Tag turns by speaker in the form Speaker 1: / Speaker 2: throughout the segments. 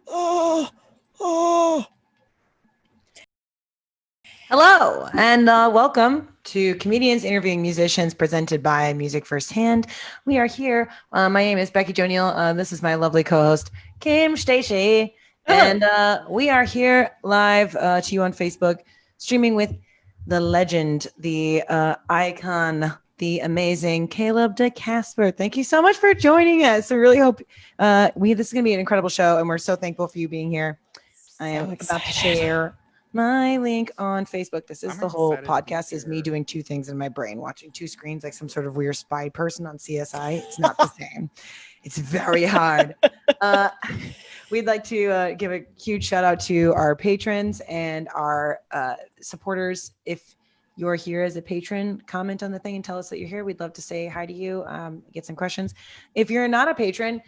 Speaker 1: Oh, oh.
Speaker 2: Hello, and welcome to Comedians Interviewing Musicians presented by Music Firsthand. We are here. My name is Becky Jo Neal. This is my lovely co host, Kim Stacey. And we are here live to you on Facebook, streaming with the legend, the icon, the amazing Caleb de Casper. Thank you so much for joining us. I really hope this is going to be an incredible show, and we're so thankful for you being here. I am about to share my link on Facebook. This is the whole podcast is me doing two things in my brain, watching two screens like some sort of weird spy person on CSI. It's not the same. It's very hard. We'd like to give a huge shout out to our patrons and our supporters. If you're here as a patron, comment on the thing and tell us that you're here. We'd love to say hi to you, get some questions. If you're not a patron,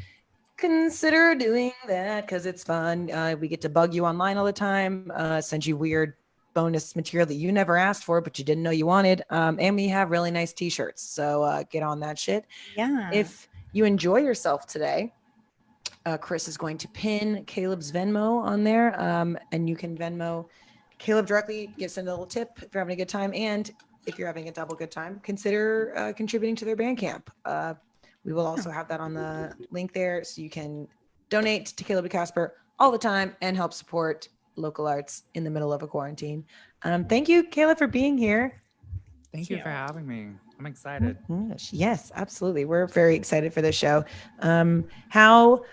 Speaker 2: consider doing that because it's fun. We get to bug you online all the time, send you weird bonus material that you never asked for, but you didn't know you wanted. And we have really nice t-shirts. So get on that shit.
Speaker 3: Yeah.
Speaker 2: If you enjoy yourself today, Chris is going to pin Caleb's Venmo on there. And you can Venmo Caleb directly, send a little tip if you're having a good time. And if you're having a double good time, consider contributing to their Bandcamp. We will also have that on the link there so you can donate to Caleb and Casper all the time and help support local arts in the middle of a quarantine. Thank you, Caleb, for being here.
Speaker 4: Thank you for having me. I'm excited.
Speaker 2: Oh gosh. Yes, absolutely. We're very excited for this show. How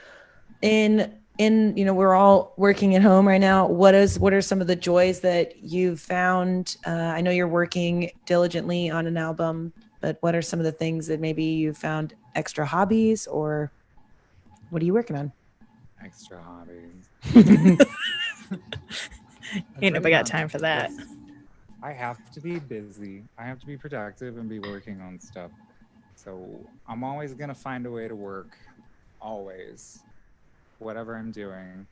Speaker 2: we're all working at home right now. What are some of the joys that you've found? I know you're working diligently on an album, but what are some of the things that maybe you found extra hobbies, or what are you working on?
Speaker 4: Extra hobbies.
Speaker 3: Ain't nobody got time for that.
Speaker 4: Yes. I have to be busy. I have to be productive and be working on stuff. So I'm always going to find a way to work. Always. Whatever I'm doing.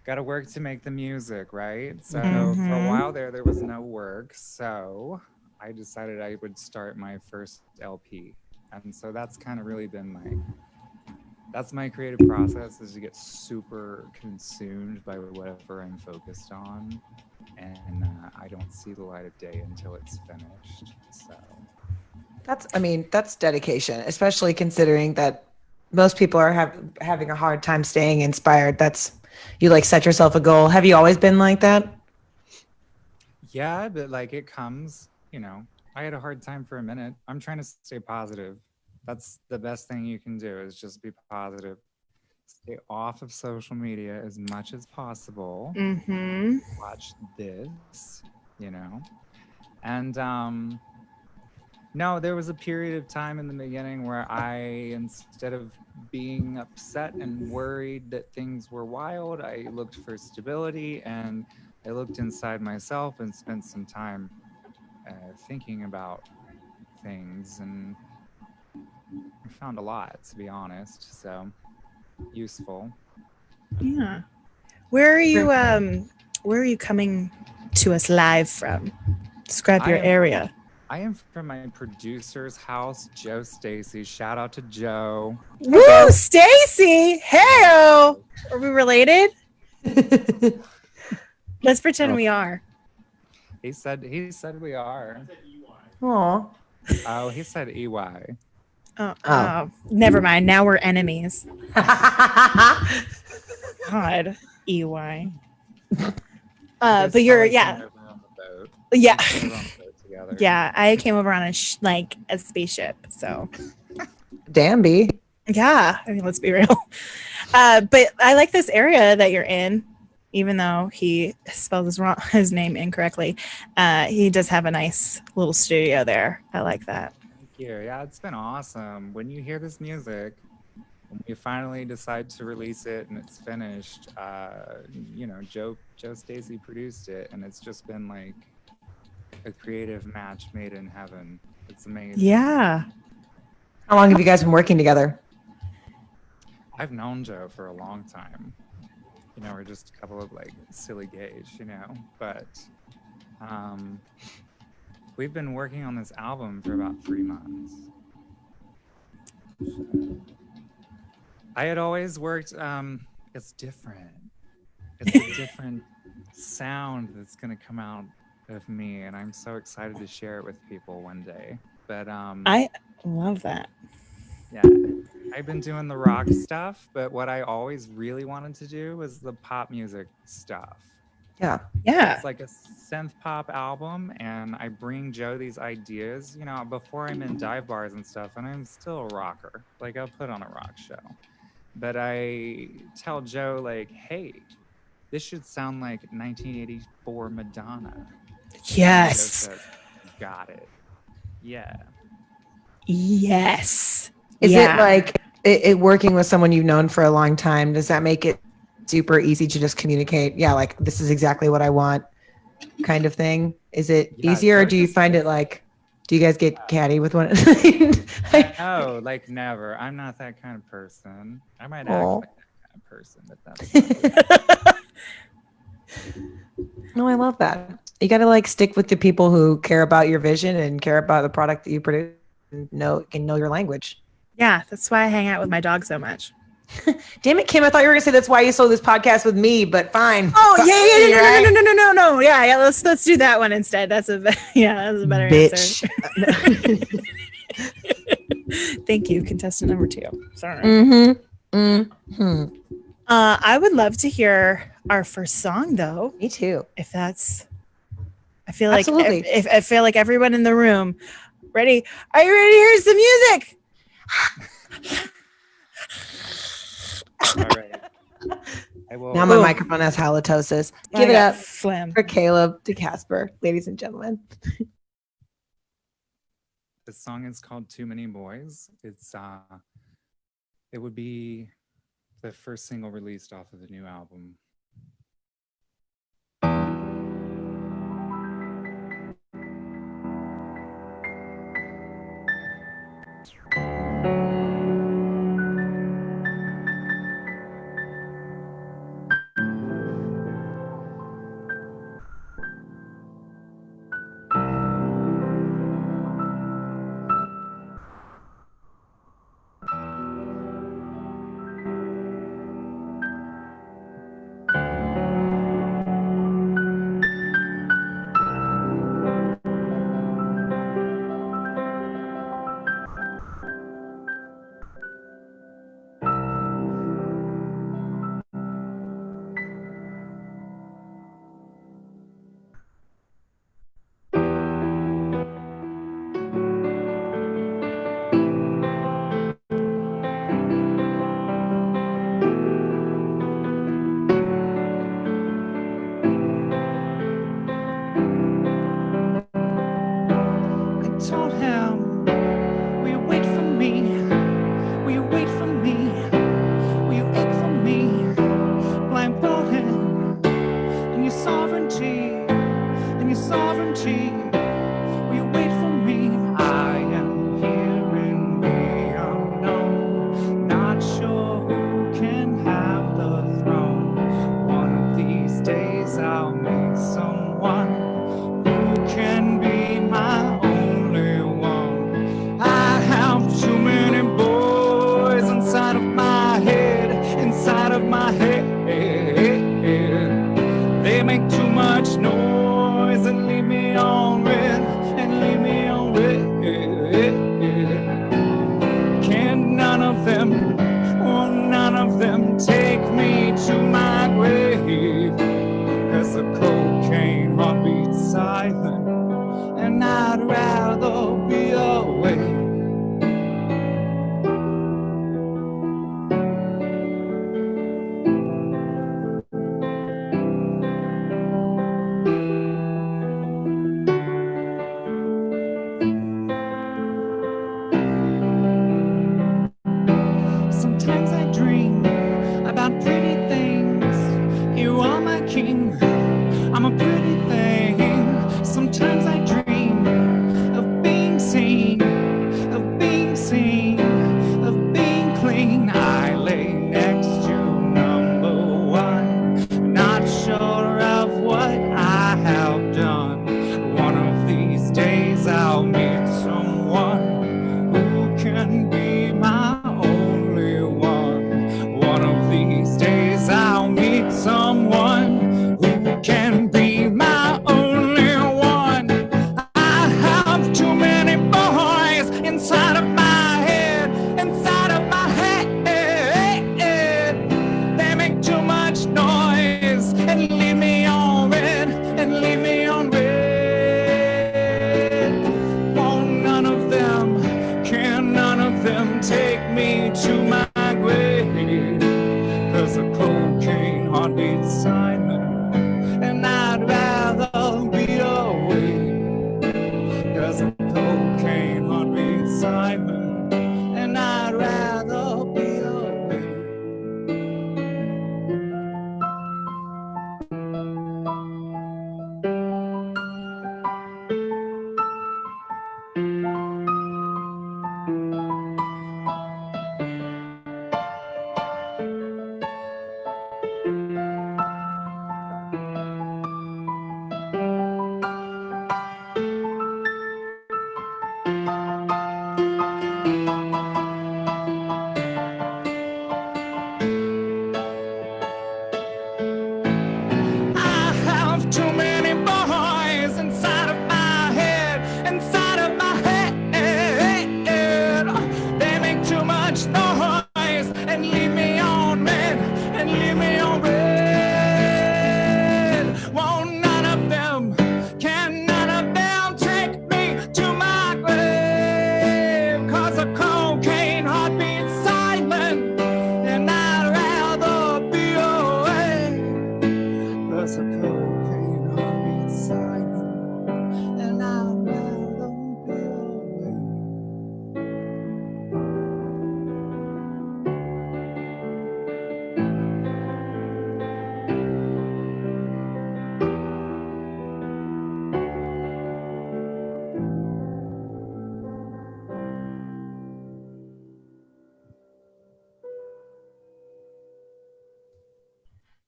Speaker 4: Got to work to make the music, right? So for a while there was no work. So I decided I would start my first LP. And so that's kind of really been my creative process, is to get super consumed by whatever I'm focused on. And I don't see the light of day until it's finished. So
Speaker 2: that's dedication, especially considering that most people are having a hard time staying inspired. You set yourself a goal. Have you always been like that?
Speaker 4: Yeah, but it comes, I had a hard time for a minute. I'm trying to stay positive. That's the best thing you can do, is just be positive. Stay off of social media as much as possible. Watch this, And no, there was a period of time in the beginning where I, instead of being upset and worried that things were wild, I looked for stability, and I looked inside myself and spent some time thinking about things, and I found a lot, to be honest. So useful.
Speaker 3: Yeah. Where are you coming to us live from? Describe your area.
Speaker 4: I am from my producer's house, Joe Stacy. Shout out to Joe.
Speaker 3: Woo, Stacy! Hey, are we related? Let's pretend we are.
Speaker 4: He said we are.
Speaker 2: Aw.
Speaker 4: Oh, he said EY.
Speaker 3: Oh, never mind. Now we're enemies. God, EY. But you're yeah. Yeah, I came over on a spaceship. So,
Speaker 2: damn, B.
Speaker 3: Yeah, I mean, let's be real. But I like this area that you're in, even though he spelled his name incorrectly. He does have a nice little studio there. I like that.
Speaker 4: Thank you. Yeah, it's been awesome. When you hear this music, when we finally decide to release it and it's finished, Joe Stacy produced it, and it's just been a creative match made in heaven. It's amazing.
Speaker 3: Yeah.
Speaker 2: How long have you guys been working together?
Speaker 4: I've known Joe for a long time. We're just a couple of silly gays, but we've been working on this album for about 3 months. I had always worked it's different. It's a different sound that's gonna come out of me, and I'm so excited to share it with people one day. But
Speaker 3: I love that.
Speaker 4: yeah, I've been doing the rock stuff, but what I always really wanted to do was the pop music stuff.
Speaker 2: Yeah.
Speaker 3: Yeah.
Speaker 4: It's like a synth pop album, and I bring Joe these ideas, you know, before I'm in dive bars and stuff, and I'm still a rocker. Like, I'll put on a rock show. But I tell Joe, like, hey, this should sound like 1984 Madonna. And Joe
Speaker 3: Yes.
Speaker 4: says, got it. Yeah.
Speaker 3: Yes.
Speaker 2: Is
Speaker 3: Yeah.
Speaker 2: it like it working with someone you've known for a long time? Does that make it super easy to just communicate? Yeah, like this is exactly what I want, kind of thing. Is it
Speaker 4: Yeah,
Speaker 2: easier, or
Speaker 4: Joe
Speaker 2: do you
Speaker 4: just
Speaker 2: find it
Speaker 4: gets
Speaker 2: like? Do you guys get catty with one?
Speaker 4: no, like never. I'm not that kind of person. I might act
Speaker 2: Aw.
Speaker 4: like that kind of person, but that's not me.
Speaker 2: No, I love that. You got to like stick with the people who care about your vision and care about the product that you produce and can know your language.
Speaker 3: Yeah, that's why I hang out with my dog so much.
Speaker 2: Damn it, Kim! I thought you were gonna say that's why you sold this podcast with me, but fine.
Speaker 3: Oh yeah,
Speaker 2: Right?
Speaker 3: no. Yeah. Let's do that one instead. That's a that's a better
Speaker 2: Bitch.
Speaker 3: answer. Thank you, contestant number 2. Sorry.
Speaker 2: Mm-hmm. Mm-hmm.
Speaker 3: I would love to hear our first song, though.
Speaker 2: Me too.
Speaker 3: If that's, I feel like
Speaker 2: Absolutely.
Speaker 3: if I feel like everyone in the room, ready? Are you ready to hear some music?
Speaker 4: All right. I will.
Speaker 2: Now my microphone has halitosis. Give it up
Speaker 3: Phlegm.
Speaker 2: for Caleb to Casper, ladies and gentlemen.
Speaker 4: This song is called Too Many Boys. It would be the first single released off of the new album.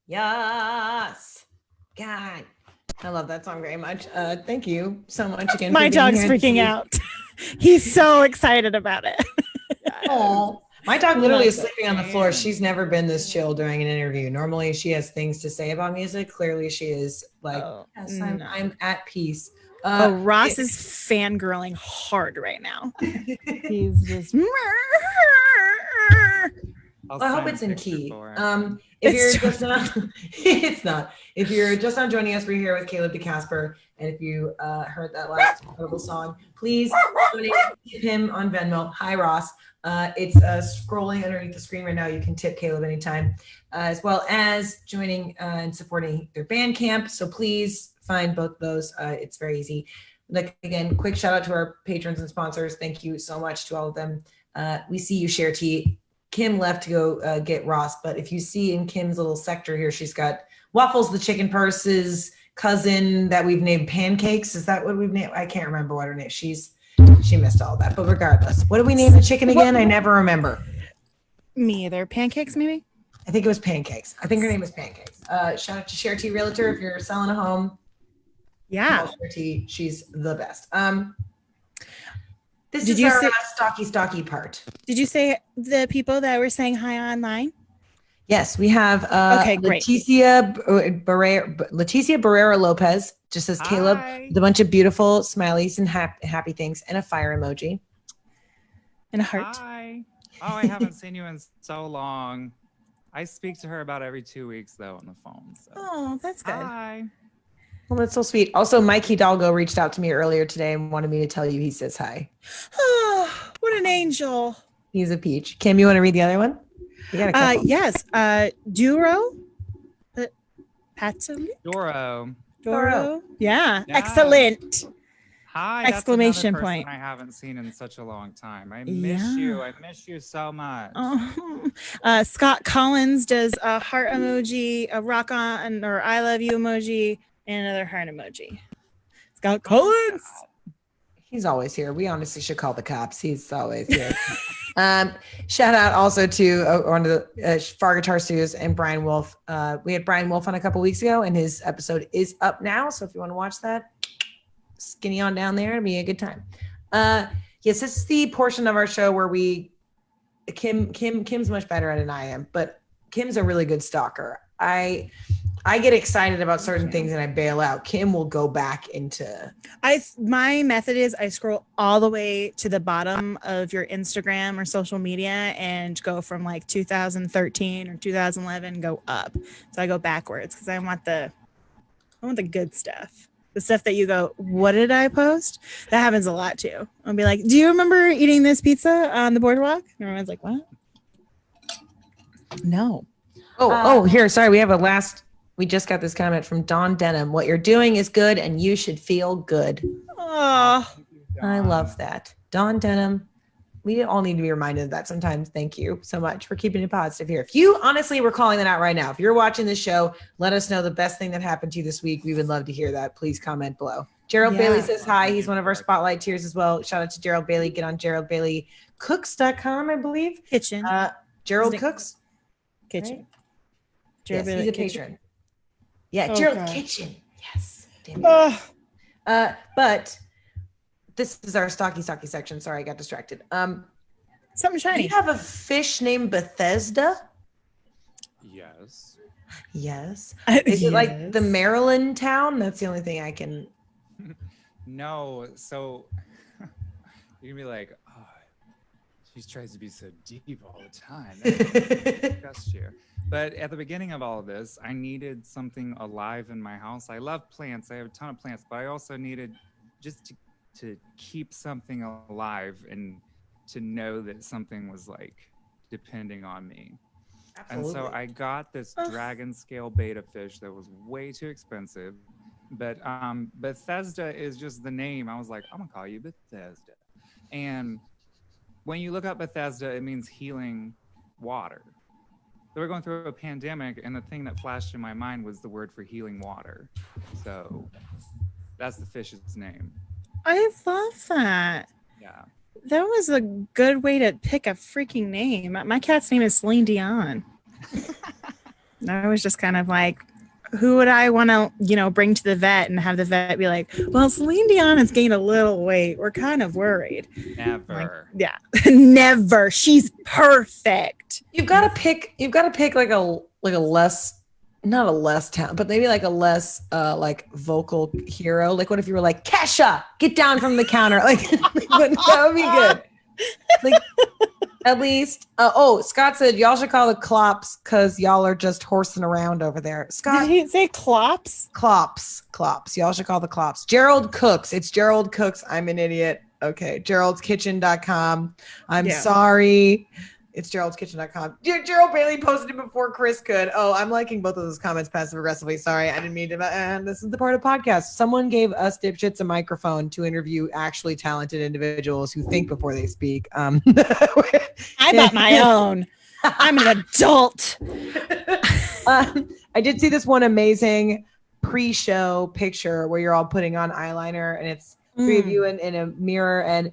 Speaker 2: Yes. God. I love that song very much. Thank you so much again.
Speaker 3: My
Speaker 2: for being
Speaker 3: dog's
Speaker 2: here
Speaker 3: freaking
Speaker 2: this
Speaker 3: out. He's so excited about it.
Speaker 2: Oh, my dog literally is
Speaker 3: Loves it.
Speaker 2: sleeping on the floor. She's never been this chill during an interview. Normally, she has things to say about music. Clearly, she is like, yes,
Speaker 3: no.
Speaker 2: I'm at peace.
Speaker 3: Ross is fangirling hard right now. He's just.
Speaker 2: Well, I hope it's in key. If
Speaker 3: It's
Speaker 2: you're just not, it's not. If you're just not joining us, we're here with Caleb the Casper. And if you heard that last incredible song, please donate to him on Venmo. Hi, Ross. It's scrolling underneath the screen right now. You can tip Caleb anytime, as well as joining and supporting their Bandcamp. So please find both those. It's very easy. Like, again, quick shout out to our patrons and sponsors. Thank you so much to all of them. We see you, Share Tea. Kim left to go get Ross, but if you see in Kim's little sector here, she's got Waffles, the chicken purse's cousin that we've named Pancakes. Is that what we've named? I can't remember what her name. She missed all that, but regardless, what did we name the chicken again? I never remember.
Speaker 3: Me either. Pancakes, maybe?
Speaker 2: I think it was Pancakes. I think her name is Pancakes. Shout out to Share Tea Realtor if you're selling a home.
Speaker 3: Yeah.
Speaker 2: Share Tea, she's the best. This
Speaker 3: Did
Speaker 2: is
Speaker 3: you
Speaker 2: our
Speaker 3: say-
Speaker 2: stocky part.
Speaker 3: Did you say the people that were saying hi online?
Speaker 2: Yes, we have
Speaker 3: Okay, great.
Speaker 2: Leticia Barrera Lopez, just says Caleb, with a bunch of beautiful smileys and happy things and a fire emoji.
Speaker 3: And a heart.
Speaker 4: Hi. Oh, I haven't seen you in so long. I speak to her about every 2 weeks, though, on the phone. So.
Speaker 3: Oh, that's good.
Speaker 4: Hi.
Speaker 2: Well, that's so sweet. Also, Mike Hidalgo reached out to me earlier today and wanted me to tell you he says hi.
Speaker 3: Oh, what an angel.
Speaker 2: He's a peach. Kim, you want to read the other one? You got a couple.
Speaker 3: Yes. Duro. Patsoli?
Speaker 2: Doro.
Speaker 3: Yeah.
Speaker 4: Yeah.
Speaker 3: Excellent.
Speaker 4: Hi.
Speaker 3: Exclamation
Speaker 4: that's another
Speaker 3: point.
Speaker 4: person I haven't seen in such a long time. I miss you. I miss you so much.
Speaker 3: Oh. Scott Collins does a heart emoji, a rock on or I love you emoji, and another heart emoji. Scott Collins.
Speaker 2: He's always here. We honestly should call the cops. He's always here. Shout out also to one of the Far Guitar Studios and Brian Wolf. We had Brian Wolf on a couple weeks ago, and his episode is up now. So if you want to watch that, skinny on down there. It'll be a good time. Yes, this is the portion of our show where Kim's much better at it than I am, but Kim's a really good stalker. I get excited about certain things and I bail out. Kim will go back into.
Speaker 3: My method is I scroll all the way to the bottom of your Instagram or social media and go from like 2013 or 2011, go up. So I go backwards because I want the good stuff. The stuff that you go, what did I post? That happens a lot too. I'll be like, do you remember eating this pizza on the boardwalk? And everyone's like, what? No.
Speaker 2: Here. Sorry. We just got this comment from Dawn Denham. What you're doing is good and you should feel good.
Speaker 3: Oh,
Speaker 2: I love that. Dawn Denham. We all need to be reminded of that sometimes. Thank you so much for keeping it positive here. If you honestly were calling that out right now, if you're watching this show, let us know the best thing that happened to you this week. We would love to hear that. Please comment below. Gerald Bailey says hi. He's one of our spotlight tiers as well. Shout out to Gerald Bailey. Get on GeraldBaileyCooks.com, I believe.
Speaker 3: kitchen.
Speaker 2: Gerald Cooks.
Speaker 3: Kitchen.
Speaker 2: Right?
Speaker 3: Gerald
Speaker 2: Yes,
Speaker 3: Bailey
Speaker 2: he's a
Speaker 3: Kitchen.
Speaker 2: patron. Yeah,
Speaker 3: Oh,
Speaker 2: Gerald's
Speaker 3: God.
Speaker 2: Kitchen. Yes. Damn it.
Speaker 3: Oh,
Speaker 2: But this is our stocky section. Sorry, I got distracted.
Speaker 3: something shiny.
Speaker 2: We have a fish named Bethesda.
Speaker 4: Yes.
Speaker 2: Yes. Is it like the Maryland town? That's the only thing I can.
Speaker 4: No. So you're gonna be like, oh, she tries to be so deep all the time. Disgust you. But at the beginning of all of this, I needed something alive in my house. I love plants. I have a ton of plants, but I also needed just to keep something alive and to know that something was like depending on me.
Speaker 2: Absolutely.
Speaker 4: And so I got this dragon scale beta fish that was way too expensive. But Bethesda is just the name. I was like, I'm gonna call you Bethesda. And when you look up Bethesda, it means healing water. So we're going through a pandemic, and the thing that flashed in my mind was the word for healing water. So that's the fish's name.
Speaker 3: I love that.
Speaker 4: Yeah.
Speaker 3: That was a good way to pick a freaking name. My cat's name is Celine Dion. I was just kind of like, who would I want to, bring to the vet and have the vet be like, well, Celine Dion has gained a little weight. We're kind of worried.
Speaker 4: Never.
Speaker 3: Like, yeah, never. She's perfect.
Speaker 2: You've got to pick like a less, not a less talent, but maybe like a less like vocal hero. Like what if you were like, Kesha, get down from the counter? Like that would be good. Like at least Scott said y'all should call the Clops because y'all are just horsing around over there. Scott,
Speaker 3: did he say Clops?
Speaker 2: Clops. Y'all should call the Clops. Gerald Cooks. It's Gerald Cooks. I'm an idiot. Okay. Gerald'sKitchen.com. I'm sorry. It's Gerald'sKitchen.com. Gerald Bailey posted it before Chris could. Oh, I'm liking both of those comments passive aggressively. Sorry, I didn't mean to. And this is the part of podcast. Someone gave us dipshits a microphone to interview actually talented individuals who think before they speak.
Speaker 3: I bought my own. I'm an adult.
Speaker 2: I did see this one amazing pre-show picture where you're all putting on eyeliner and it's three of you in a mirror. And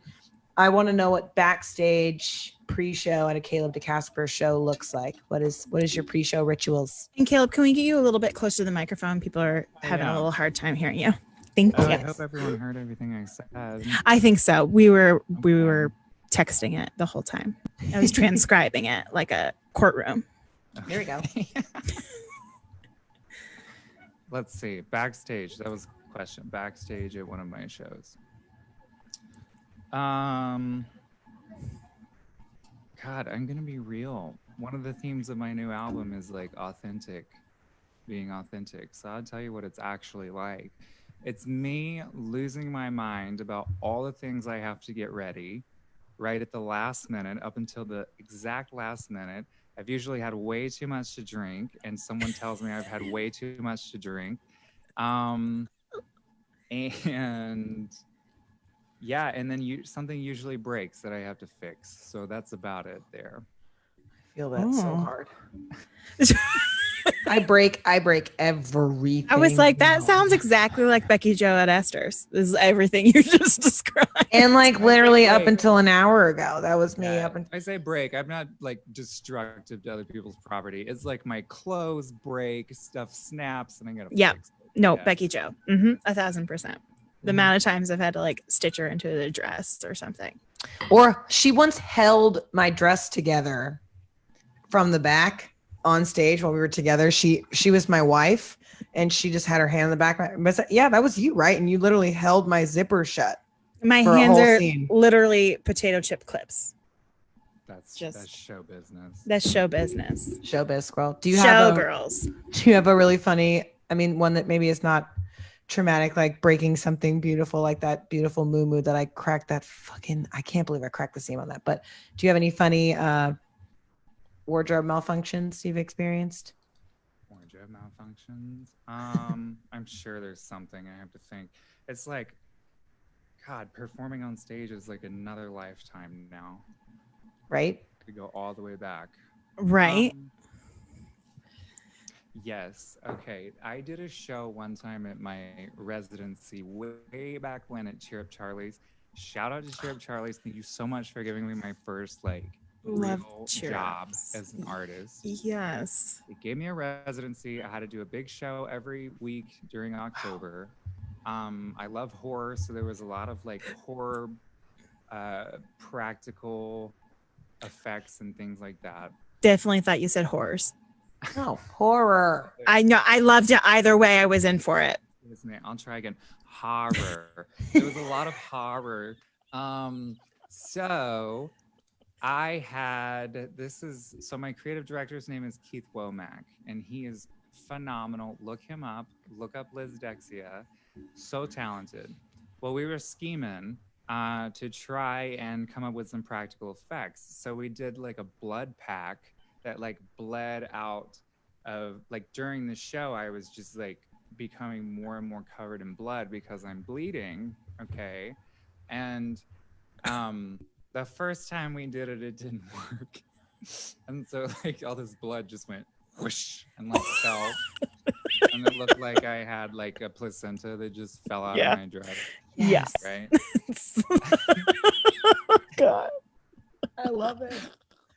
Speaker 2: I want to know what backstage pre-show at a Caleb to Casper show looks like. What is your pre-show rituals?
Speaker 3: And Caleb, can we get you a little bit closer to the microphone? People are having a little hard time hearing you. Thank you.
Speaker 4: I hope everyone heard everything I said.
Speaker 3: I think so. We were texting it the whole time. I was transcribing it like a courtroom.
Speaker 2: There we go.
Speaker 4: Let's see. Backstage. That was a question. Backstage at one of my shows. God, I'm gonna be real. One of the themes of my new album is like being authentic. So I'll tell you what it's actually like. It's me losing my mind about all the things I have to get ready right at the last minute, up until the exact last minute. I've usually had way too much to drink, and someone tells me I've had way too much to drink. And yeah, and then something usually breaks that I have to fix. So that's about it there.
Speaker 2: I feel that so hard. I break everything.
Speaker 3: I was like, that sounds exactly like Becky Joe at Esther's. This is everything you just described.
Speaker 2: And like literally up until an hour ago, that was me up until.
Speaker 4: I say break. I'm not like destructive to other people's property. It's like my clothes break, stuff snaps, and I gotta fix it.
Speaker 3: No, Becky Joe. 1,000%. The amount of times I've had to like stitch her into a dress or something.
Speaker 2: Or she once held my dress together from the back on stage while we were together. She was my wife and she just had her hand in the back. But yeah, that was you, right? And you literally held my zipper shut.
Speaker 3: My hands are literally potato chip clips.
Speaker 4: That's show business.
Speaker 3: That's show business.
Speaker 2: Showbiz squirrel. Do you have a really funny, one that maybe is not traumatic, like breaking something beautiful, like that beautiful moo that I cracked that I can't believe I cracked the seam on that. But do you have any funny wardrobe malfunctions you've experienced?
Speaker 4: Wardrobe malfunctions? I'm sure there's something. I have to think. It's like, God, performing on stage is like another lifetime now.
Speaker 2: Right?
Speaker 4: To go all the way back.
Speaker 3: Right.
Speaker 4: Yes. Okay. I did a show one time at my residency way back when at Cheer Up Charlie's. Shout out to Cheer Up Charlie's. Thank you so much for giving me my first real job as an artist.
Speaker 3: Yes.
Speaker 4: It gave me a residency. I had to do a big show every week during October. I love horror, so there was a lot of horror practical effects and things like that.
Speaker 3: Definitely thought you said horrors.
Speaker 2: No, horror.
Speaker 3: I know. I loved it either way. I was in for it.
Speaker 4: I'll try again. Horror. There was a lot of horror. So I had, my creative director's name is Keith Womack, and he is phenomenal. Look him up. Look up Liz Dexia. So talented. Well, we were scheming to try and come up with some practical effects. So we did a blood pack that bled out of during the show. I was just becoming more and more covered in blood because I'm bleeding. Okay. And the first time we did it, it didn't work. And so all this blood just went whoosh and fell. And it looked like I had a placenta that just fell out of my dress.
Speaker 3: Yes.
Speaker 4: Right.
Speaker 3: God.
Speaker 2: I love it.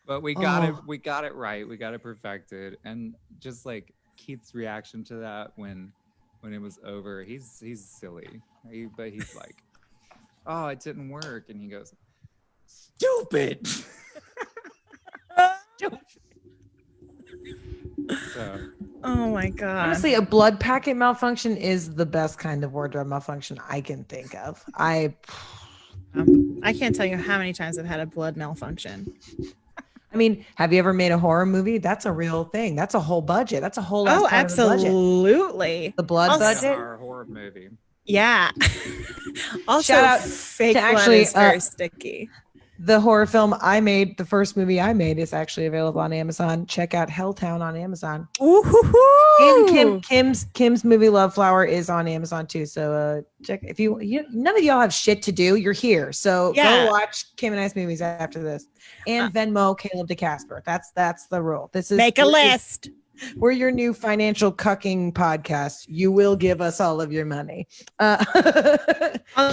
Speaker 4: But we got it. We got it right. We got it perfected. And just like Keith's reaction to that when it was over, he's silly. But he's like, "Oh, it didn't work," and he goes, "Stupid." So,
Speaker 3: oh my god.
Speaker 2: Honestly, a blood packet malfunction is the best kind of wardrobe malfunction I can think of. I
Speaker 3: can't tell you how many times I've had a blood malfunction.
Speaker 2: I mean, have you ever made a horror movie? That's a real thing. That's a whole budget. That's a whole
Speaker 3: absolutely.
Speaker 2: The blood budget.
Speaker 4: Our horror movie.
Speaker 3: Yeah. Also,
Speaker 2: shout out
Speaker 3: fake
Speaker 2: to
Speaker 3: blood
Speaker 2: actually
Speaker 3: is very sticky.
Speaker 2: The horror film I made, the first movie I made, is actually available on Amazon. Check out Helltown on Amazon.
Speaker 3: Ooh.
Speaker 2: And Kim's movie Love Flower is on Amazon too. So check if you none of y'all have shit to do. You're here, so go watch Kim and I's movies after this, and Venmo Caleb to Casper. That's the rule. This is
Speaker 3: make a list.
Speaker 2: We're your new financial cucking podcast. You will give us all of your money.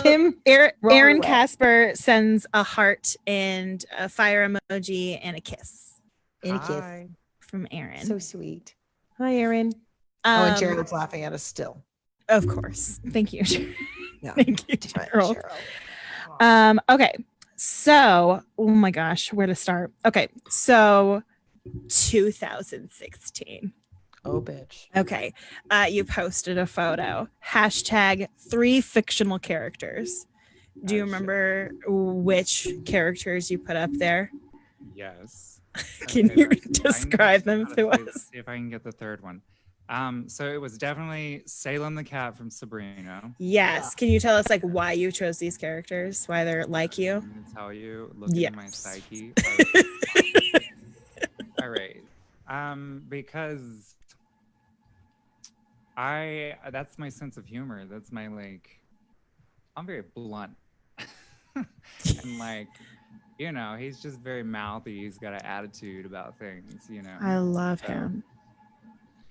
Speaker 2: Kim,
Speaker 3: Aaron Casper sends a heart and a fire emoji and a kiss.
Speaker 2: And a kiss
Speaker 3: from Aaron.
Speaker 2: So sweet. Hi, Aaron. And Gerald's laughing at us still.
Speaker 3: Of course. Thank you.
Speaker 2: Yeah.
Speaker 3: Thank you, Gerald. Okay. So, oh my gosh, where to start? Okay. So 2016.
Speaker 2: Oh, bitch.
Speaker 3: Okay. You posted a photo. Hashtag 3 fictional characters. Do you remember which characters you put up there?
Speaker 4: Yes.
Speaker 3: Can you describe them to us?
Speaker 4: See if I can get the third one. So it was definitely Salem the Cat from Sabrina.
Speaker 3: Yes.
Speaker 2: Yeah.
Speaker 3: Can you tell us like why you chose these characters? Why they're like you?
Speaker 4: I'm gonna tell you. Look at my psyche. All right. Because that's my sense of humor. That's my I'm very blunt. And he's just very mouthy. He's got an attitude about things,
Speaker 3: I love him.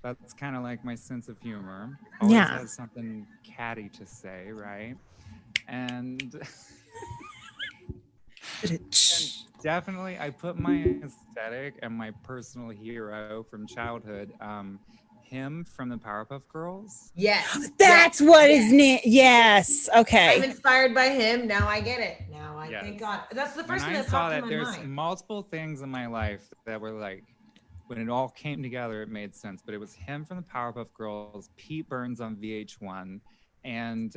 Speaker 4: That's kind of like my sense of humor. Always has something catty to say, right? And definitely, I put my aesthetic and my personal hero from childhood, him from the Powerpuff Girls.
Speaker 2: Yes.
Speaker 3: That's what his name. Yes. Okay.
Speaker 2: I'm inspired by him. Now I get it. Now I thank God. That's the first thing that popped in my mind.
Speaker 4: There's multiple things in my life that were like, when it all came together, it made sense. But it was him from the Powerpuff Girls, Pete Burns on VH1, and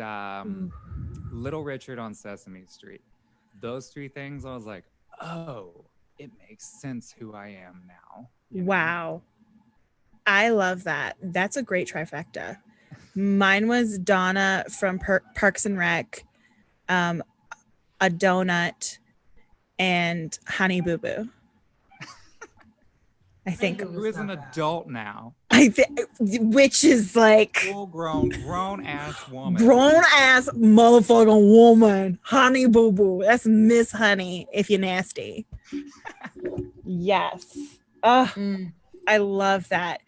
Speaker 4: Little Richard on Sesame Street. Those 3 things, I was like, oh, it makes sense who I am now.
Speaker 3: Wow. I love that. That's a great trifecta. Mine was Donna from Parks and Rec, a donut, and Honey Boo Boo. I think.
Speaker 4: Who is an adult now?
Speaker 3: Which is like
Speaker 4: full grown ass woman.
Speaker 3: Grown ass motherfucking woman. Honey Boo Boo. That's Miss Honey if you're nasty. Yes. I love that.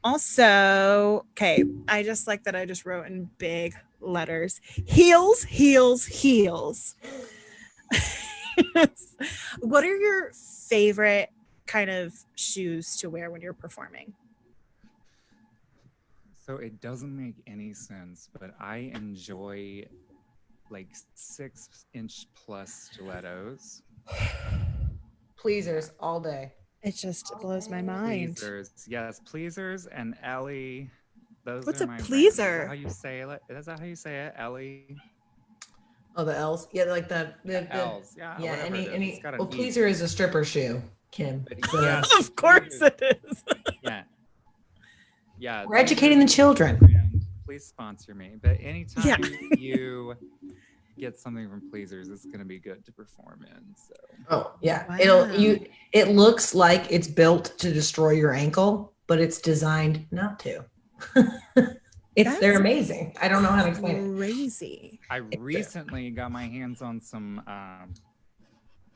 Speaker 3: Also, okay, I just like that I just wrote in big letters. Heels, heels, heels. What are your favorite kind of shoes to wear when you're performing?
Speaker 4: So it doesn't make any sense, but I enjoy 6-inch plus stilettos.
Speaker 2: Pleasers all day.
Speaker 3: It just blows my mind.
Speaker 4: Pleasers, yes, pleasers and Ellie.
Speaker 3: What's a pleaser?
Speaker 4: Is that how you say it? Is that how you say it, Ellie?
Speaker 2: Oh, the L's. Yeah, like the
Speaker 4: L's. Yeah.
Speaker 2: Any. Well, pleaser is a stripper shoe, Kim.
Speaker 4: Yeah,
Speaker 3: of course it is.
Speaker 4: Yeah. Yeah.
Speaker 2: We're educating the children.
Speaker 4: Please sponsor me. But anytime you get something from Pleasers, it's gonna be good to perform in. So.
Speaker 2: Oh yeah,
Speaker 3: wow.
Speaker 2: It looks like it's built to destroy your ankle, but it's designed not to. They're amazing. I don't know how to explain it.
Speaker 3: Crazy.
Speaker 4: I recently got my hands on some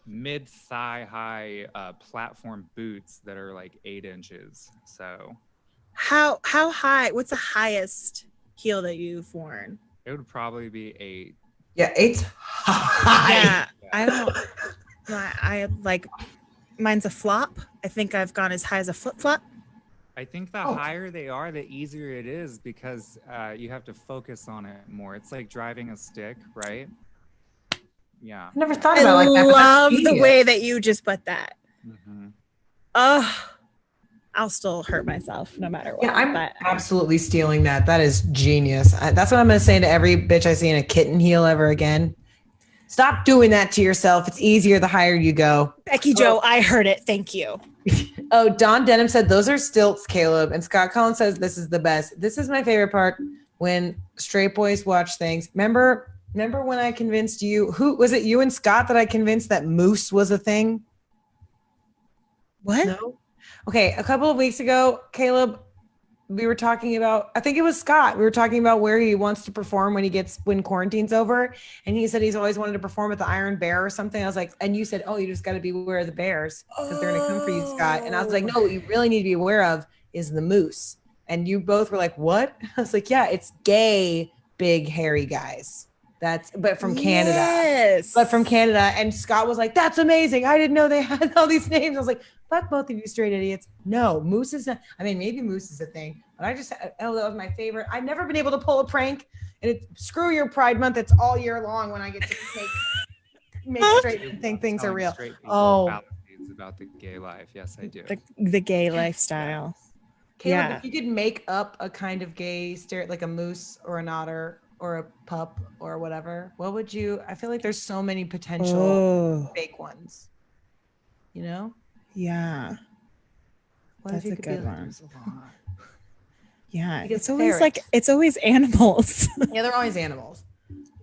Speaker 4: mid-thigh high platform boots that are 8 inches. So
Speaker 3: how high? What's the highest heel that you've worn?
Speaker 4: It would probably be 8.
Speaker 2: Yeah, 8's high.
Speaker 3: Yeah, I don't. I like mine's a flop. I think I've gone as high as a flip flop.
Speaker 4: I think the higher they are, the easier it is because you have to focus on it more. It's like driving a stick, right? Yeah.
Speaker 2: I never thought
Speaker 3: I
Speaker 2: about it like that. But that's
Speaker 3: love the
Speaker 2: genius.
Speaker 3: way that you just put that.
Speaker 4: Mm-hmm.
Speaker 3: I'll still hurt myself no matter what.
Speaker 2: Yeah, I'm
Speaker 3: but
Speaker 2: absolutely stealing that. That is genius. That's what I'm going to say to every bitch I see in a kitten heel ever again. Stop doing that to yourself. It's easier the higher you go.
Speaker 3: Becky Joe, I heard it. Thank you.
Speaker 2: Oh, Don Denham said those are stilts, Caleb. And Scott Collins says this is the best. This is my favorite part when straight boys watch things. Remember when I convinced you? Who was it? You and Scott that I convinced that moose was a thing?
Speaker 3: What?
Speaker 2: No. Okay, a couple of weeks ago, Caleb, we were talking about, I think it was Scott. We were talking about where he wants to perform when quarantine's over. And he said he's always wanted to perform at the Iron Bear or something. I was like, and you said, oh, you just got to be aware of the bears because they're going to come for you, Scott. And I was like, no, what you really need to be aware of is the moose. And you both were like, what? I was like, yeah, it's gay, big, hairy guys. But from Canada.
Speaker 3: Yes.
Speaker 2: But from Canada. And Scott was like, that's amazing. I didn't know they had all these names. I was like, fuck both of you straight idiots. No, moose is not. I mean, maybe moose is a thing, but that was my favorite. I've never been able to pull a prank, and screw your Pride Month. It's all year long when I get to make straight think things are real.
Speaker 4: About the gay life. Yes, I do.
Speaker 3: The gay lifestyle.
Speaker 2: Caleb, if you could make up a kind of gay like a moose or an otter or a pup or whatever, what would you? I feel like there's so many potential fake ones. You know?
Speaker 3: Yeah. That's a good one. Yeah.
Speaker 2: Because
Speaker 3: it's always animals.
Speaker 2: Yeah, they're always animals.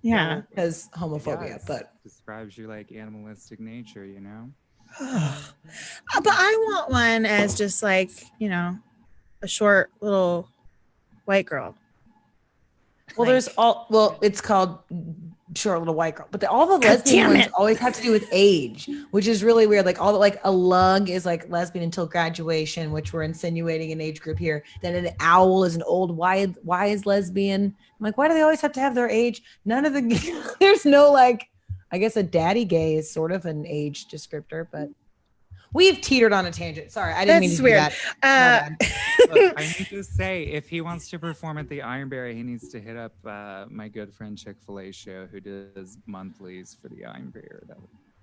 Speaker 3: Yeah.
Speaker 2: Because homophobia,
Speaker 4: yes,
Speaker 2: but
Speaker 4: describes your like animalistic nature, you know?
Speaker 3: But I want one as just like, you know, a short little white girl.
Speaker 2: Well, it's called Short Little White Girl, but all the lesbian ones always have to do with age, which is really weird. Like a lug is like lesbian until graduation, which we're insinuating an age group here. Then an owl is an old wise lesbian. I'm like, why do they always have to have their age? None of the there's no like, I guess a daddy gay is sort of an age descriptor, but we've teetered on a tangent. Sorry, I didn't mean to do that.
Speaker 4: Look, I need to say, if he wants to perform at the Iron Bear, he needs to hit up my good friend Chick-fil-A show, who does monthlies for the Iron Bear.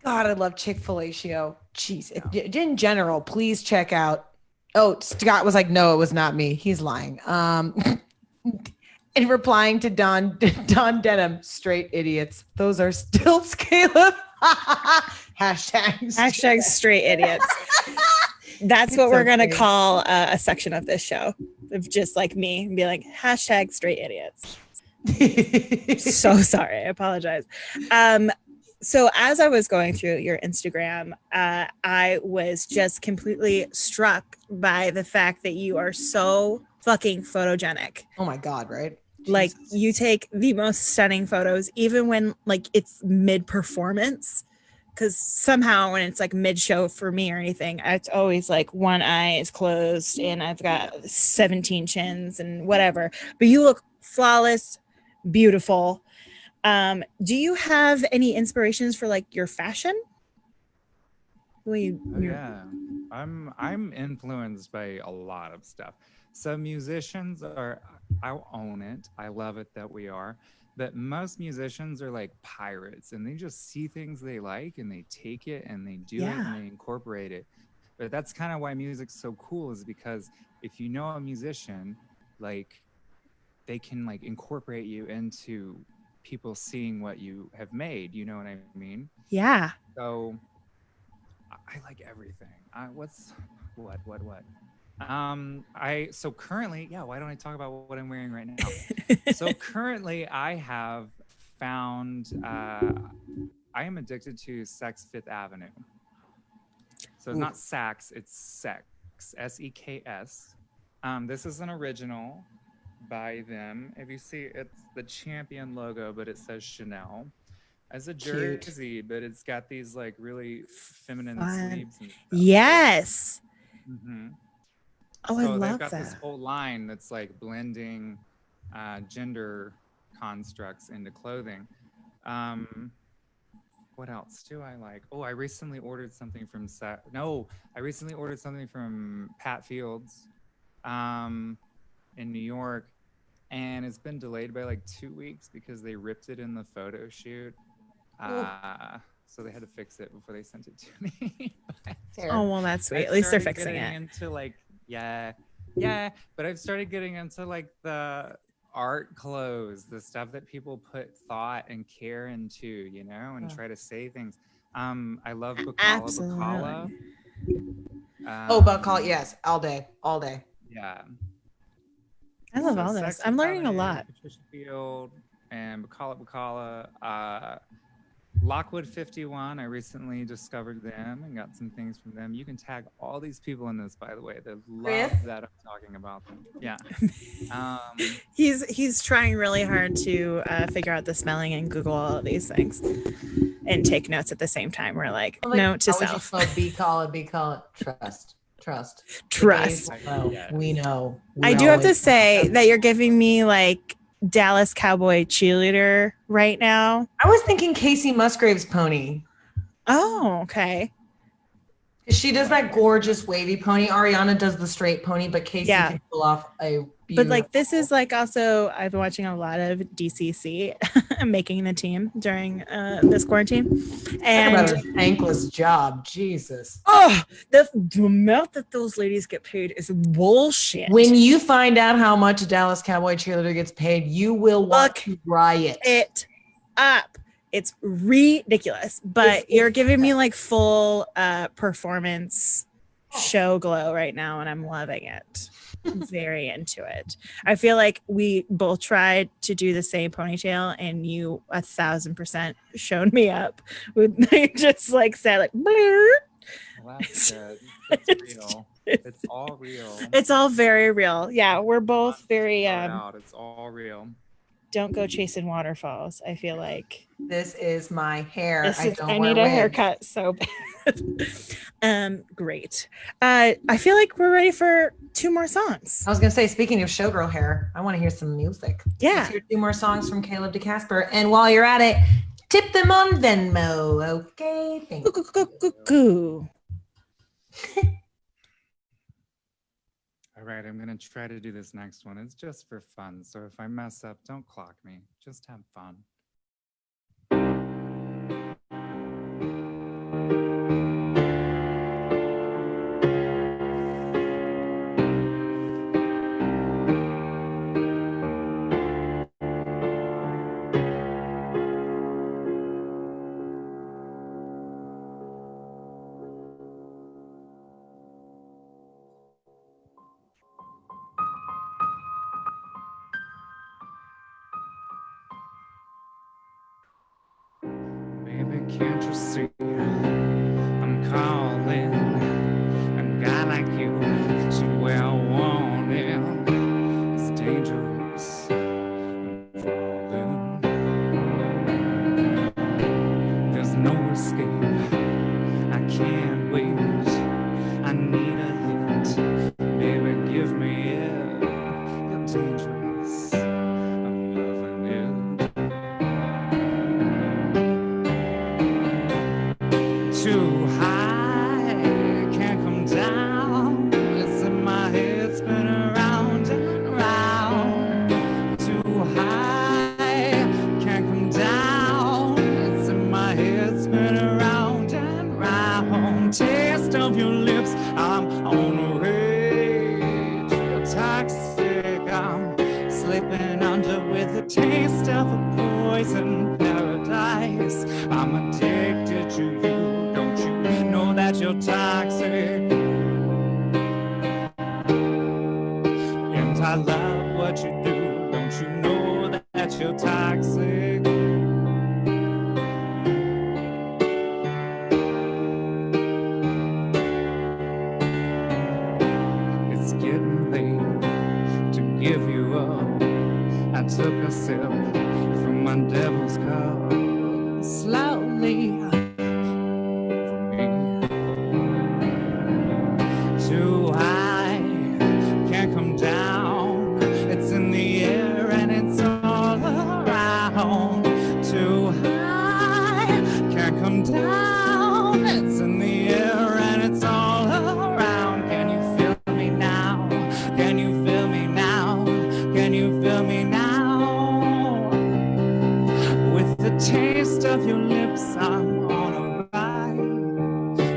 Speaker 2: God, I love Chick-fil-A show. Jeez, in general, please check out. Oh, Scott was like, no, it was not me. He's lying. And replying to Don Denham, straight idiots. Those are stilts, Caleb.
Speaker 3: Hashtag straight idiots. That's what we're going to call a section of this show, of just like me and be like, hashtag straight idiots. So sorry. I apologize. So as I was going through your Instagram, I was just completely struck by the fact that you are so fucking photogenic.
Speaker 2: Oh my God, right?
Speaker 3: Like you take the most stunning photos, even when like it's mid-performance. Because somehow when it's like mid-show for me or anything, it's always like one eye is closed and I've got 17 chins and whatever. But you look flawless, beautiful. Do you have any inspirations for like your fashion?
Speaker 4: Yeah, I'm influenced by a lot of stuff. Some musicians I'll own it. I love it that we are. But most musicians are like pirates, and they just see things they like and they take it and they do it and they incorporate it. But that's kind of why music's so cool, is because if you know a musician, like they can like incorporate you into people seeing what you have made. You know what I mean?
Speaker 3: Yeah.
Speaker 4: So I like everything. What? So currently, why don't I talk about what I'm wearing right now? So currently I have found, I am addicted to Sex Fifth Avenue. So it's not sax, it's sex, S-E-K-S. This is an original by them. If you see, it's the Champion logo, but it says Chanel. As a jersey, but it's got these like really feminine sleeves. And stuff.
Speaker 3: Yes.
Speaker 4: Mm-hmm.
Speaker 3: Oh,
Speaker 4: so
Speaker 3: I love
Speaker 4: they've got
Speaker 3: that.
Speaker 4: this whole line that's like blending gender constructs into clothing. What else do I like? Oh, I recently ordered something from I recently ordered something from Pat Fields in New York, and it's been delayed by like 2 weeks because they ripped it in the photo shoot. So they had to fix it before they sent it to me.
Speaker 3: Oh, well, that's sweet. At least they're fixing it.
Speaker 4: Into like, yeah, but I've started getting into like the art clothes, the stuff that people put thought and care into, you know, and try to say things. I love Bacala.
Speaker 2: Bacala, yes, all day.
Speaker 4: Yeah.
Speaker 3: I love all this. I'm learning a lot.
Speaker 4: Patricia Field and Bacala. Lockwood 51, I recently discovered them and got some things from them. You can tag all these people in this, by the way. They love that I'm talking about them. Yeah.
Speaker 3: He's trying really hard to figure out the spelling and Google all of these things and take notes at the same time. We're like, note to self.
Speaker 2: Bacala. Trust. We know.
Speaker 3: I do have to say that you're giving me like Dallas Cowboy cheerleader right now.
Speaker 2: I was thinking Casey Musgrave's pony.
Speaker 3: Oh, okay.
Speaker 2: She does that gorgeous wavy pony. Ariana does the straight pony, but Casey can pull off a beautiful.
Speaker 3: But like this is like also I've been watching a lot of DCC making the team during this quarantine. And
Speaker 2: talk about a thankless job. Jesus.
Speaker 3: Oh, the amount that those ladies get paid is bullshit.
Speaker 2: When you find out how much a Dallas Cowboy cheerleader gets paid, you will want to riot
Speaker 3: it up. It's ridiculous, but you're giving me like full performance show glow right now, and I'm loving it. I'm very into it. I feel like we both tried to do the same ponytail, and you 1,000% showed me up. They just like said like,
Speaker 4: well, that's good. It's real. It's all real.
Speaker 3: It's all very real. Yeah, we're both very.
Speaker 4: It's all real.
Speaker 3: Don't go chasing waterfalls. I feel like
Speaker 2: this is my hair.
Speaker 3: I need a haircut so bad. Great. I feel like we're ready for 2 more songs.
Speaker 2: I was gonna say, speaking of showgirl hair, I want to hear some music.
Speaker 3: Yeah.
Speaker 2: Let's hear 2 more songs from Caleb to Casper. And while you're at it, tip them on Venmo. Okay. Thank you.
Speaker 4: All right, I'm going to try to do this next one. It's just for fun. So if I mess up, don't clock me. Just have fun. Can't you see I'm calling? A guy like you should well want it. It's dangerous. I'm falling. There's no escape. I can't wait. I need a hint. Baby, give me it. You're dangerous. I'm loving it. Too high, can't come down. It's in my head, spin around and round. Too high, can't come down. It's in my head, spin around and round. Taste of your lips, I'm on the rage. You're toxic, I'm slipping under with a taste of a poison paradise. I'm addicted to you. That you're toxic, and I love what you do. Don't you know that you're toxic? It's getting late to give you up. I took a sip from my devil's cup slowly. Too high, can't come down. It's in the air and it's all around. Too high, can't come of your lips, I'm on a ride.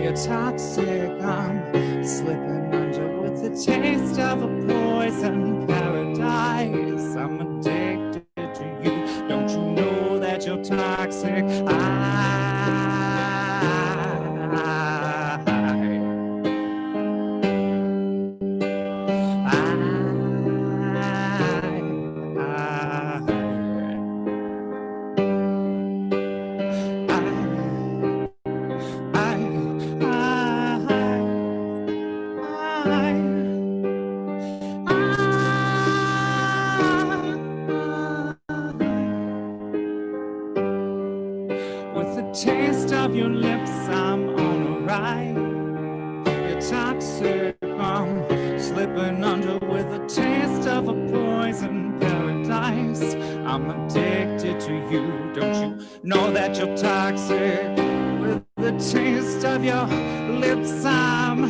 Speaker 4: You're toxic, I'm slipping under with the taste of a poison paradise. I'm addicted to you. Don't you know that you're toxic? With the taste of your lips, I'm on a ride. You're toxic, I'm slipping under with the taste of a poison paradise. I'm addicted to you. Don't you know that you're toxic? With the taste of your lips, I'm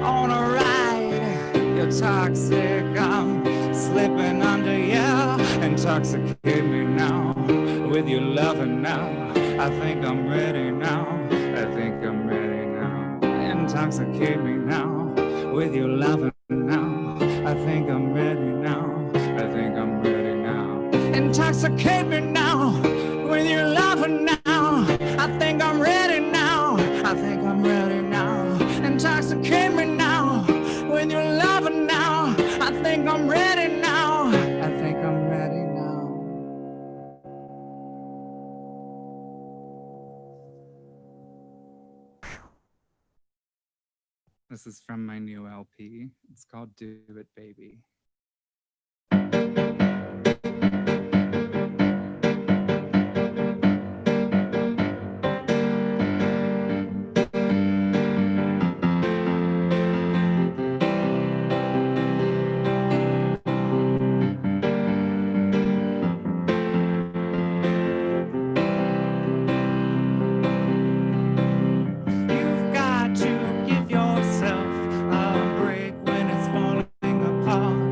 Speaker 4: on a ride. You're toxic, I'm slipping under, yeah. Intoxicate me now with your loving now. I think I'm ready now. I think I'm ready now. Intoxicate me now with your loving now. I think I'm ready now. I think I'm ready now. Intoxicate me now with your loving now. I think I'm ready now. I think I'm ready now. Intoxicate me now with your loving now. I think I'm ready now. I think I'm ready now. This is from my new LP. It's called Do It Baby. You've got to give yourself a break when it's falling apart.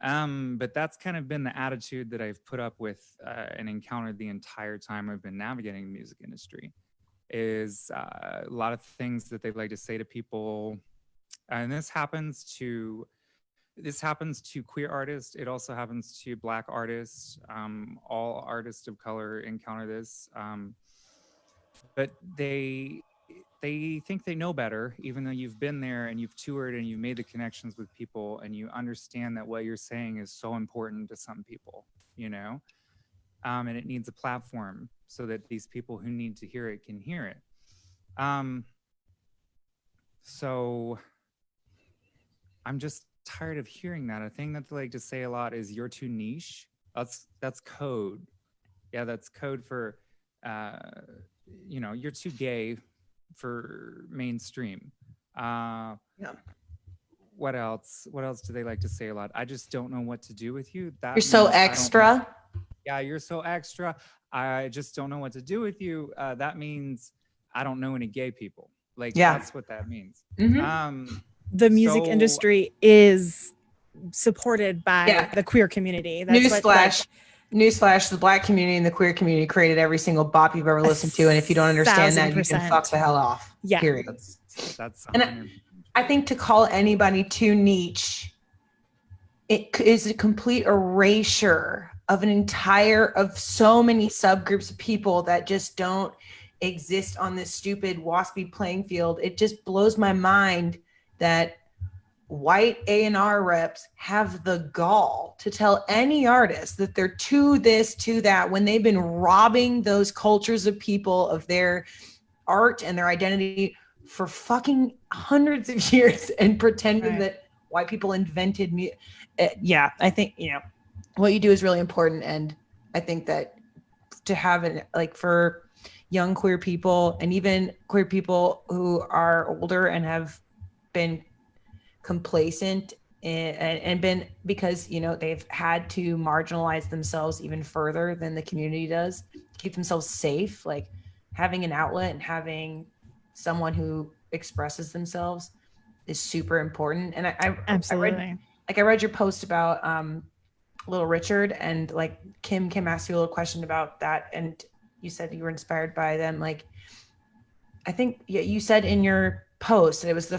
Speaker 4: But that's kind of been the attitude that I've put up with and encountered the entire time I've been navigating the music industry. Is a lot of things that they like to say to people, and this happens to queer artists. It also happens to Black artists. All artists of color encounter this, but they think they know better, even though you've been there and you've toured and you've made the connections with people and you understand that what you're saying is so important to some people, you know, and it needs a platform so that these people who need to hear it can hear it. So I'm just tired of hearing that. A thing that they like to say a lot is "you're too niche." That's code. Yeah, that's code for you're too gay for mainstream.
Speaker 2: Yeah.
Speaker 4: What else do they like to say a lot? I just don't know what to do with you. That
Speaker 2: You're so
Speaker 4: means
Speaker 2: extra.
Speaker 4: Yeah, you're so extra. I just don't know what to do with you. That means I don't know any gay people. Like, that's what that means.
Speaker 3: The music industry is supported by the queer community. That's
Speaker 2: Newsflash, the Black community and the queer community created every single bop you've ever listened to. And if you don't understand that, you can fuck the hell off.
Speaker 3: Yeah.
Speaker 2: Period.
Speaker 4: That's
Speaker 2: and I think to call anybody too niche, it is a complete erasure of so many subgroups of people that just don't exist on this stupid waspy playing field. It just blows my mind that white A&R reps have the gall to tell any artist that they're too this, too that, when they've been robbing those cultures of people of their art and their identity for fucking hundreds of years and pretending that white people invented music. I think, what you do is really important. And I think that to have it, like, for young queer people and even queer people who are older and have been complacent and been, because they've had to marginalize themselves even further than the community does to keep themselves safe, like having an outlet and having someone who expresses themselves is super important. And I read your post about Little Richard, and like Kim asked you a little question about that, and you said you were inspired by them. Like, I think you said in your post that it was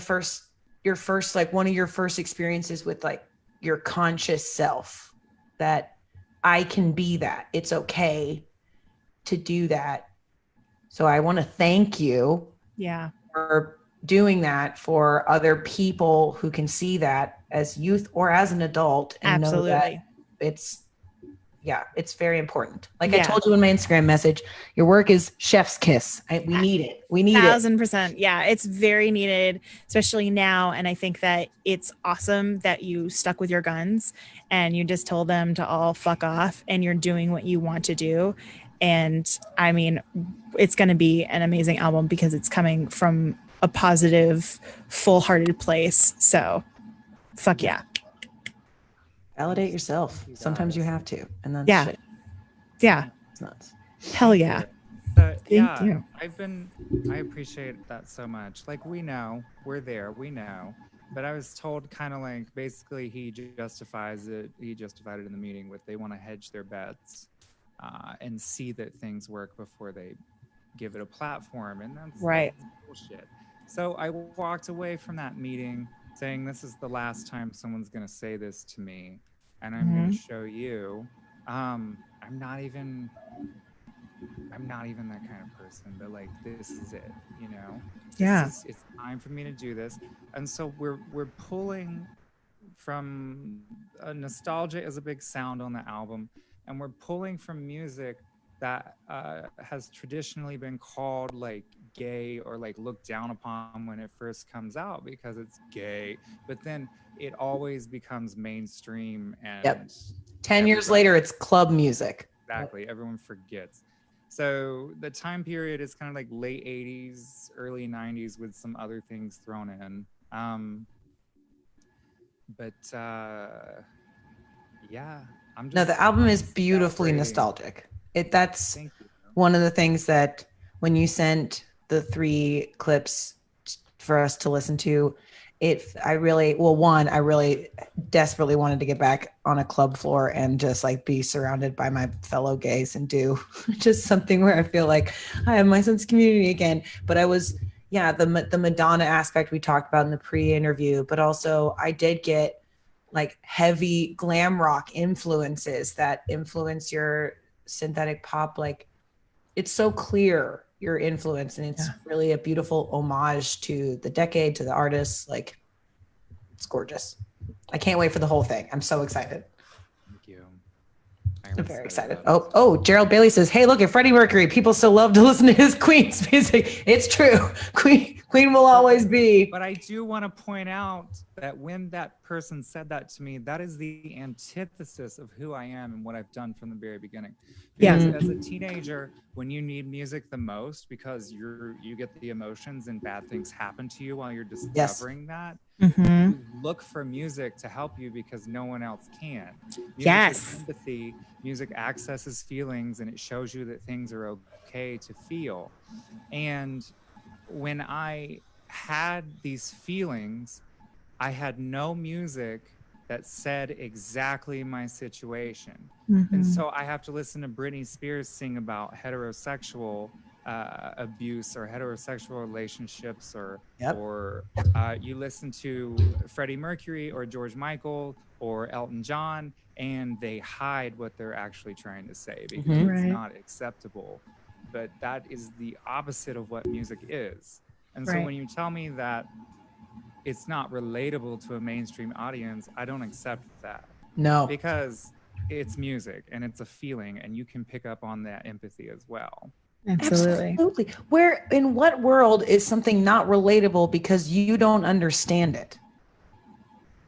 Speaker 2: your first one of your first experiences with like your conscious self, that I can be that. It's okay to do that. So I want to thank you for doing that for other people who can see that as youth or as an adult and know that it's very important. Like I told you in my Instagram message, your work is chef's kiss. We need it. We need
Speaker 3: 1000%. Yeah, it's very needed, especially now. And I think that it's awesome that you stuck with your guns and you just told them to all fuck off and you're doing what you want to do. And I mean, it's going to be an amazing album because it's coming from a positive, full-hearted place. So fuck yeah.
Speaker 2: Validate yourself. Sometimes you have to. And that's shit.
Speaker 3: Yeah.
Speaker 2: It's nuts.
Speaker 3: Hell yeah.
Speaker 4: Thank you. I appreciate that so much. Like, we know, we're there, we know. But I was told kind of like, basically he justified it in the meeting with they want to hedge their bets and see that things work before they give it a platform. And that's bullshit. So I walked away from that meeting saying, this is the last time someone's going to say this to me, and I'm going to show you. I'm not even that kind of person, but like, this is it, it's time for me to do this. And so we're pulling from nostalgia is a big sound on the album, and we're pulling from music that has traditionally been called like gay or like looked down upon when it first comes out because it's gay, but then it always becomes mainstream and
Speaker 2: 10 years later it's club music.
Speaker 4: Exactly. Everyone forgets. So the time period is kind of like late 80s, early 90s with some other things thrown in.
Speaker 2: The album is beautifully nostalgic. That's one of the things that when you sent the 3 clips for us to listen to, I really desperately wanted to get back on a club floor and just like be surrounded by my fellow gays and do just something where I feel like I have my sense of community again. But I was, the Madonna aspect we talked about in the pre-interview, but also I did get like heavy glam rock influences that influence your synthetic pop. Like it's so clear your influence, and it's really a beautiful homage to the decade, to the artists. Like it's gorgeous. I can't wait for the whole thing. I'm so excited.
Speaker 4: Thank you.
Speaker 2: I'm very excited. Oh, Gerald Bailey says, hey, look at Freddie Mercury. People still love to listen to his Queen's music. It's true. Queen will always be.
Speaker 4: But I do want to point out that when that person said that to me, that is the antithesis of who I am and what I've done from the very beginning. Because as a teenager, when you need music the most, because you get the emotions and bad things happen to you while you're discovering that, you look for music to help you because no one else can. Music is empathy. Music accesses feelings, and it shows you that things are okay to feel. And when I had these feelings, I had no music that said exactly my situation. And so I have to listen to Britney Spears sing about heterosexual abuse or heterosexual relationships, or you listen to Freddie Mercury or George Michael or Elton John, and they hide what they're actually trying to say because it's not acceptable. But that is the opposite of what music is. And so when you tell me that it's not relatable to a mainstream audience, I don't accept that.
Speaker 2: No.
Speaker 4: Because it's music and it's a feeling, and you can pick up on that empathy as well.
Speaker 2: Absolutely. Where, in what world is something not relatable because you don't understand it?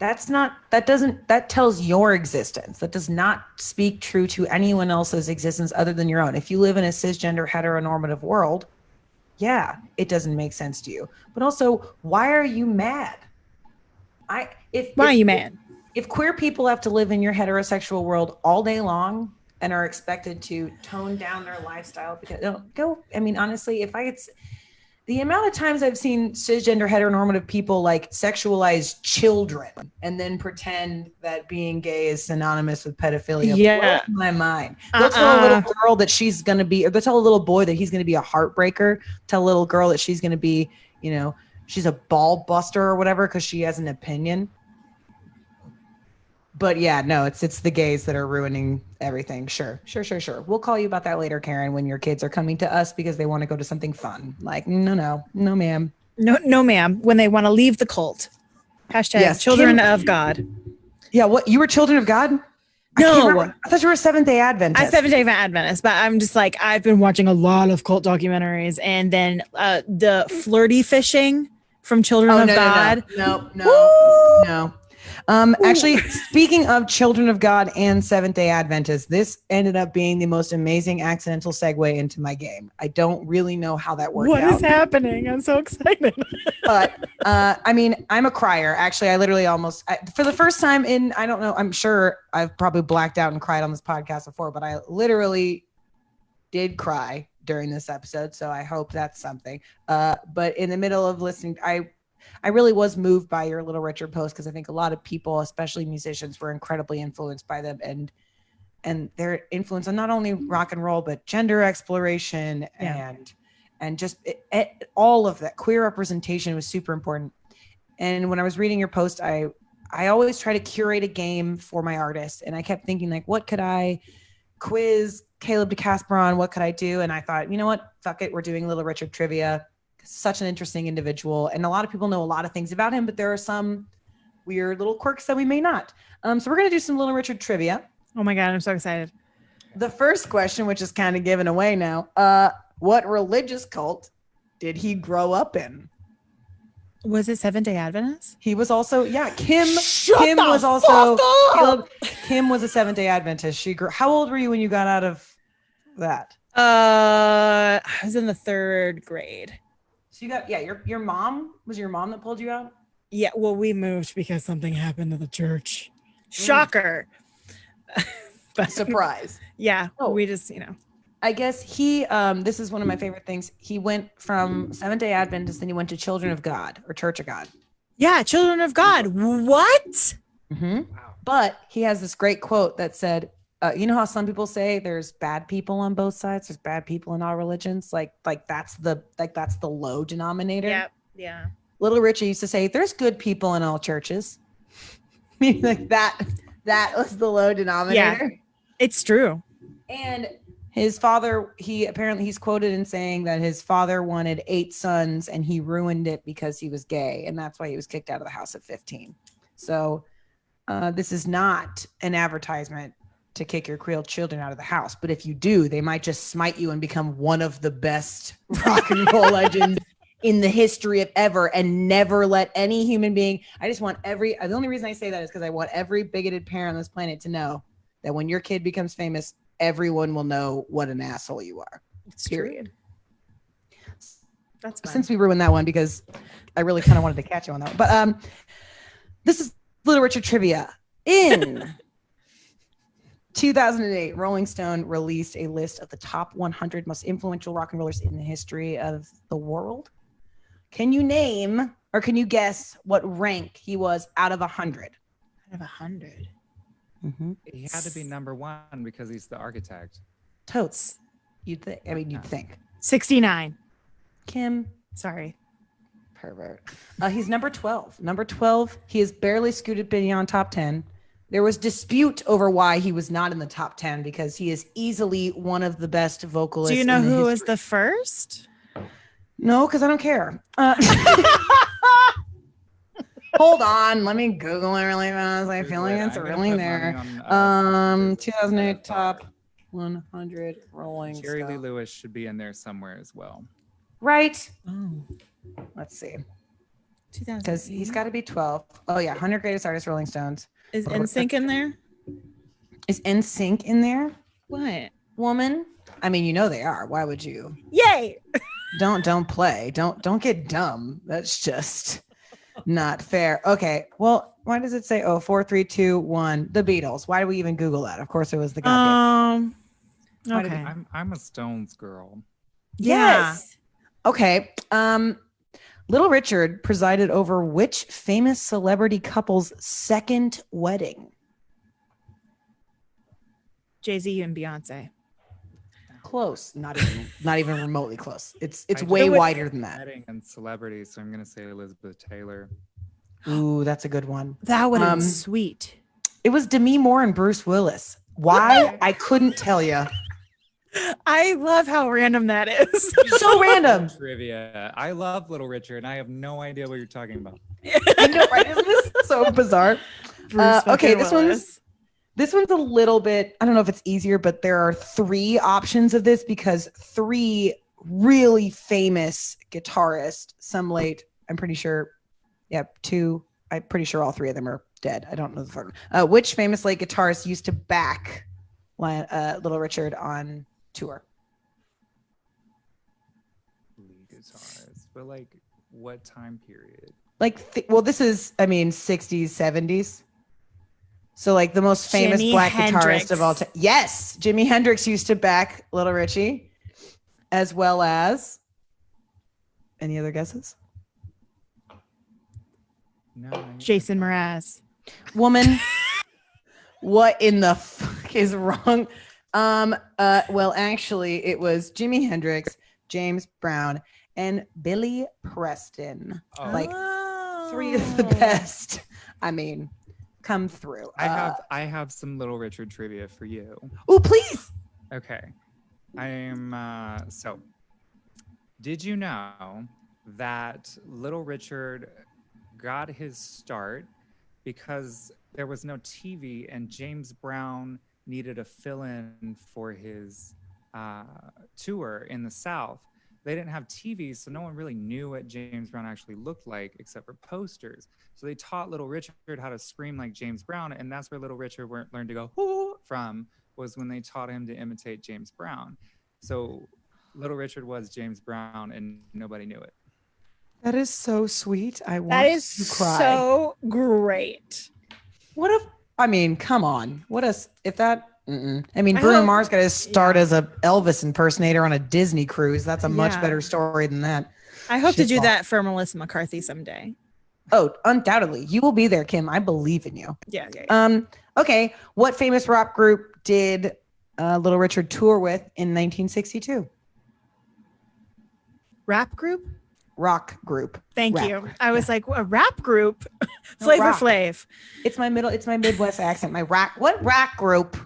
Speaker 2: That tells your existence. That does not speak true to anyone else's existence other than your own. If you live in a cisgender heteronormative world, it doesn't make sense to you. But also, why are you mad? Why are you mad? If queer people have to live in your heterosexual world all day long and are expected to tone down their lifestyle because honestly, the amount of times I've seen cisgender heteronormative people like sexualize children and then pretend that being gay is synonymous with pedophilia blows my mind. They'll tell a little girl that she's going to be, or they'll tell a little boy that he's going to be a heartbreaker. Tell a little girl that she's going to be, she's a ball buster or whatever because she has an opinion. But it's the gays that are ruining everything. Sure. We'll call you about that later, Karen, when your kids are coming to us because they want to go to something fun. Like, no, ma'am.
Speaker 3: No, ma'am. When they want to leave the cult. # children of God.
Speaker 2: Yeah, what? You were children of God?
Speaker 3: No.
Speaker 2: I thought you were a Seventh-day Adventist.
Speaker 3: I'm Seventh-day Adventist, but I'm just like, I've been watching a lot of cult documentaries, and then the flirty fishing from Children of God.
Speaker 2: No. Actually, speaking of Children of God and Seventh-day Adventists, this ended up being the most amazing accidental segue into my game. I don't really know how that worked out.
Speaker 3: What is happening? I'm so excited.
Speaker 2: But I'm a crier. Actually, I literally for the first time I don't know, I'm sure I've probably blacked out and cried on this podcast before, but I literally did cry during this episode. So I hope that's something. But in the middle of listening, I really was moved by your Little Richard post because I think a lot of people, especially musicians, were incredibly influenced by them and their influence on not only rock and roll, but gender exploration and just all of that. Queer representation was super important. And when I was reading your post, I always try to curate a game for my artists. And I kept thinking, like, what could I quiz Caleb de Casper on? What could I do? And I thought, you know what? Fuck it. We're doing Little Richard trivia. Such an interesting individual, and a lot of people know a lot of things about him, but there are some weird little quirks that we may not. So we're going to do some Little Richard trivia.
Speaker 3: Oh my God, I'm so excited.
Speaker 2: The first question, which is kind of given away now, what religious cult did he grow up in?
Speaker 3: Was it Seventh-day Adventist?
Speaker 2: He was also, Kim was a Seventh-day Adventist. How old were you when you got out of that?
Speaker 3: I was in the 3rd grade.
Speaker 2: So you got, your mom, was your mom that pulled you out?
Speaker 3: Yeah, well, we moved because something happened to the church. Shocker.
Speaker 2: But, surprise.
Speaker 3: Yeah, we just,
Speaker 2: I guess he, this is one of my favorite things. He went from Seventh-day Adventist, then he went to Children of God or Church of God.
Speaker 3: Yeah, children of God. What?
Speaker 2: Wow. But he has this great quote that said, you know how some people say there's bad people on both sides, there's bad people in all religions, like that's the low denominator.
Speaker 3: Yep. Yeah.
Speaker 2: Little Richard used to say there's good people in all churches. Meaning like that was the low denominator.
Speaker 3: Yeah, it's true.
Speaker 2: And his father, he's quoted in saying that his father wanted 8 sons and he ruined it because he was gay, and that's why he was kicked out of the house at 15. So this is not an advertisement to kick your Creole children out of the house. But if you do, they might just smite you and become one of the best rock and roll legends in the history of ever, and never let any human being. I just want the only reason I say that is because I want every bigoted parent on this planet to know that when your kid becomes famous, everyone will know what an asshole you are.
Speaker 3: It's
Speaker 2: period.
Speaker 3: True. That's fine.
Speaker 2: Since we ruined that one, because I really kind of wanted to catch you on that one. But this is Little Richard trivia. In 2008, Rolling Stone released a list of the top 100 most influential rock and rollers in the history of the world. Can you name or can you guess what rank he was out of 100?
Speaker 3: Out of 100.
Speaker 2: Mm-hmm.
Speaker 4: He had to be number 1 because he's the architect.
Speaker 2: Totes. You'd think.
Speaker 3: 69.
Speaker 2: Kim.
Speaker 3: Sorry.
Speaker 2: Pervert. He's number 12. Number 12. He has barely scooted beyond top 10. There was dispute over why he was not in the top 10 because he is easily one of the best vocalists.
Speaker 3: Do you know who was the first?
Speaker 2: No, because I don't care. Hold on. Let me Google it really fast. I feel like it's really there. 2008 top 100 Rolling
Speaker 4: Jerry Lee
Speaker 2: Stone.
Speaker 4: Lewis should be in there somewhere as well.
Speaker 2: Right.
Speaker 3: Oh.
Speaker 2: Let's see.
Speaker 3: 2008.
Speaker 2: Because he's got to be 12. Oh, yeah. 100 Greatest Artists, Rolling Stones.
Speaker 3: Is NSYNC in there?
Speaker 2: Is NSYNC in there?
Speaker 3: What?
Speaker 2: Woman? I mean, you know they are. Why would you?
Speaker 3: Yay!
Speaker 2: Don't play. Don't get dumb. That's just not fair. Okay. Well, why does it say 4, 3, 2, 1? The Beatles. Why do we even Google that? Of course it was the goddamn.
Speaker 3: Okay.
Speaker 4: I'm a Stones girl.
Speaker 2: Yes. Okay. Little Richard presided over which famous celebrity couple's second wedding?
Speaker 3: Jay-Z and Beyonce.
Speaker 2: Close. Not even remotely close. It's
Speaker 4: I
Speaker 2: way
Speaker 4: just-
Speaker 2: wider than that.
Speaker 4: Wedding and celebrities, so I'm gonna say Elizabeth Taylor.
Speaker 2: Ooh, that's a good one.
Speaker 3: That would have been sweet.
Speaker 2: It was Demi Moore and Bruce Willis. Why? I couldn't tell you.
Speaker 3: I love how random that is.
Speaker 2: So random.
Speaker 4: Trivia. I love Little Richard, and I have no idea what you're talking about.
Speaker 2: I know, right? Isn't this so bizarre? Okay, this one's a little bit, I don't know if it's easier, but there are 3 options of this because 3 really famous guitarists, some late, I'm pretty sure, 2, I'm pretty sure all 3 of them are dead. I don't know the third. Which famous late guitarist used to back Little Richard on tour?
Speaker 4: Lead guitarist, but like what time period?
Speaker 2: This is, 60s, 70s. So like the most famous
Speaker 3: Jimi
Speaker 2: black
Speaker 3: Hendrix.
Speaker 2: guitarist of all time. Yes, Jimi Hendrix used to back Little Richie, as well as. Any other guesses?
Speaker 4: No.
Speaker 3: Jason Mraz.
Speaker 2: Woman, what in the fuck is wrong? Well, actually, it was Jimi Hendrix, James Brown, and Billy Preston.
Speaker 4: Oh.
Speaker 2: Like 3 of the best. Come through.
Speaker 4: I have some Little Richard trivia for you.
Speaker 2: Oh, please.
Speaker 4: Okay. So did you know that Little Richard got his start because there was no TV and James Brown needed a fill-in for his tour in the South? They didn't have TVs, so no one really knew what James Brown actually looked like except for posters. So they taught Little Richard how to scream like James Brown, and that's where Little Richard learned to go "Hoo" from, was when they taught him to imitate James Brown. So Little Richard was James Brown, and nobody knew it.
Speaker 2: That is so sweet. I want
Speaker 3: That is
Speaker 2: to cry.
Speaker 3: so great.
Speaker 2: What if? Come on. What if that? Mm-mm. Bruno
Speaker 3: hope-
Speaker 2: Mars got his start as a Elvis impersonator on a Disney cruise. That's a much
Speaker 3: Yeah.
Speaker 2: better story than that.
Speaker 3: I hope to do
Speaker 2: Shitball.
Speaker 3: that for Melissa McCarthy someday.
Speaker 2: Oh, undoubtedly. You will be there, Kim. I believe in you.
Speaker 3: Yeah.
Speaker 2: Okay. What famous rock group did Little Richard tour with in 1962?
Speaker 3: Rap group?
Speaker 2: Rock group.
Speaker 3: Thank
Speaker 2: Rap
Speaker 3: you.
Speaker 2: group.
Speaker 3: I was like, a rap group?
Speaker 2: No,
Speaker 3: Flavor
Speaker 2: rock.
Speaker 3: Flav.
Speaker 2: It's my Midwest accent. What rock group?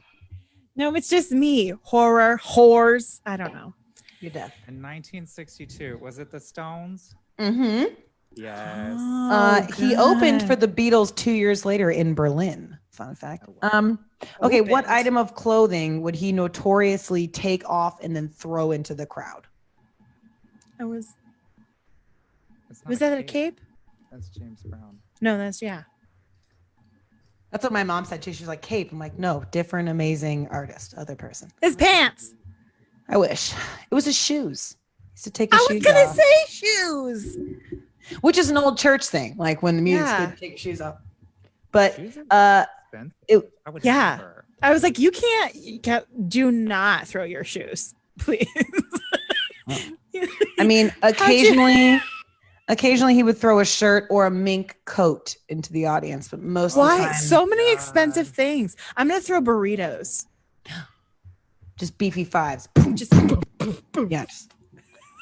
Speaker 3: No, it's just me. Horror, whores. I don't know.
Speaker 2: You're deaf.
Speaker 4: In 1962, was it the Stones?
Speaker 2: Mm-hmm.
Speaker 4: Yes.
Speaker 2: He opened for the Beatles 2 years later in Berlin. Fun fact. Okay, what
Speaker 3: Opened.
Speaker 2: item of clothing would he notoriously take off and then throw into the crowd?
Speaker 3: Was
Speaker 4: It's not
Speaker 3: that a cape?
Speaker 4: That's James Brown.
Speaker 3: No, that's yeah.
Speaker 2: That's what my mom said too. She was like, cape. I'm like, no, different, amazing artist, other person.
Speaker 3: His pants.
Speaker 2: I wish. It was his shoes. He used to take his
Speaker 3: I
Speaker 2: shoes
Speaker 3: was gonna
Speaker 2: off.
Speaker 3: say shoes.
Speaker 2: Which is an old church thing, like when the music's
Speaker 3: Yeah.
Speaker 2: good, take your shoes off. But
Speaker 4: Shoes are expensive. I would
Speaker 3: yeah.
Speaker 4: never.
Speaker 3: I was like, you can't do not throw your shoes, please.
Speaker 2: I mean, occasionally he would throw a shirt or a mink coat into the audience, but most of the
Speaker 3: Why?
Speaker 2: time,
Speaker 3: So many expensive things. I'm gonna throw burritos.
Speaker 2: just beefy fives.
Speaker 3: Just
Speaker 2: Yeah, it's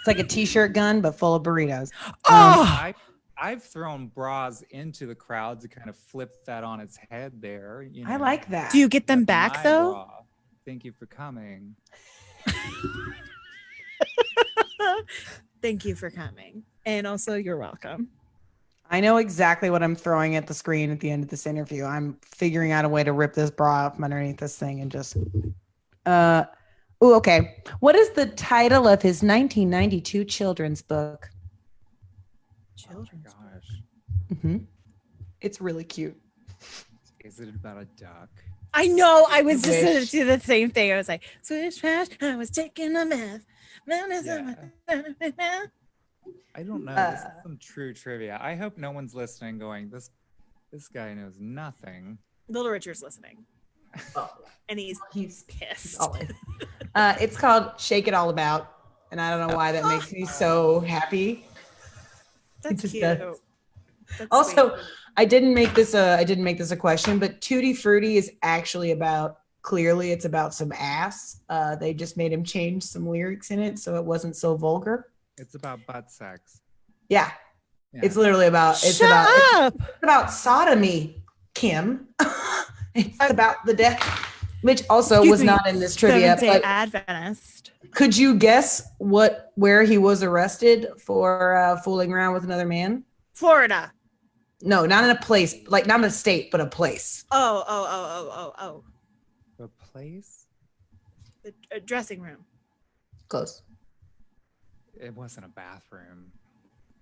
Speaker 2: like a t-shirt gun, but full of burritos.
Speaker 3: oh,
Speaker 4: I've thrown bras into the crowd to kind of flip that on its head there. You know.
Speaker 2: I like that.
Speaker 3: do you get them
Speaker 4: That's
Speaker 3: back
Speaker 4: my
Speaker 3: though?
Speaker 4: bra. Thank you for coming.
Speaker 3: Thank you for coming, and also you're welcome.
Speaker 2: I know exactly what I'm throwing at the screen at the end of this interview. I'm figuring out a way to rip this bra off from underneath this thing and just. Okay. What is the title of his 1992 children's book?
Speaker 3: Children's.
Speaker 4: Oh my gosh.
Speaker 2: Mm-hmm. It's really cute.
Speaker 4: Is it about a duck?
Speaker 3: I know. I was just gonna
Speaker 2: Wish.
Speaker 3: do the same thing. I was like, swish trash. I was taking a bath.
Speaker 4: I don't know. This is some true trivia. I hope no one's listening going, this guy knows nothing.
Speaker 3: Little Richard's listening, and he's pissed.
Speaker 2: It's called Shake It All About, and I don't know why that makes me so happy.
Speaker 3: That's
Speaker 2: just
Speaker 3: cute.
Speaker 2: does.
Speaker 3: That's
Speaker 2: Also,
Speaker 3: sweet.
Speaker 2: I didn't make this a question, but Tutti Frutti is actually clearly it's about some ass. They just made him change some lyrics in it so it wasn't so vulgar.
Speaker 4: It's about butt sex.
Speaker 2: Yeah.
Speaker 4: Yeah.
Speaker 2: It's literally about
Speaker 3: Shut up.
Speaker 2: it's about sodomy, Kim. It's about the death, which also
Speaker 3: Excuse
Speaker 2: was
Speaker 3: me,
Speaker 2: not in this trivia.
Speaker 3: Seventh-day
Speaker 2: But
Speaker 3: Adventist.
Speaker 2: could you guess where he was arrested for fooling around with another man?
Speaker 3: Florida.
Speaker 2: No, not in a place, like not in a state, but a place.
Speaker 3: Oh.
Speaker 4: The place?
Speaker 3: The dressing room.
Speaker 2: Close.
Speaker 4: It wasn't a bathroom.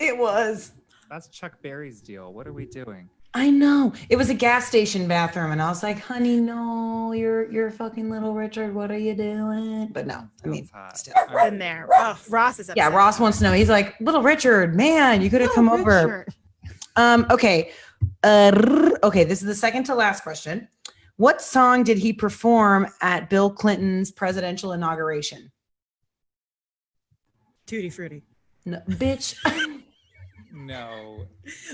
Speaker 2: It was.
Speaker 4: That's Chuck Berry's deal. What are we doing?
Speaker 2: I know. It was a gas station bathroom, and I was like, "Honey, no, you're fucking Little Richard. What are you doing?" But no, I mean,
Speaker 4: Sounds hot.
Speaker 2: still.
Speaker 3: In there. Oh, Ross is upset.
Speaker 2: Yeah, Ross wants to know. He's like, "Little Richard, man, you could have come over." Okay. Okay, this is the second to last question. What song did he perform at Bill Clinton's presidential inauguration?
Speaker 3: Tutti Frutti.
Speaker 2: No, bitch.
Speaker 4: No.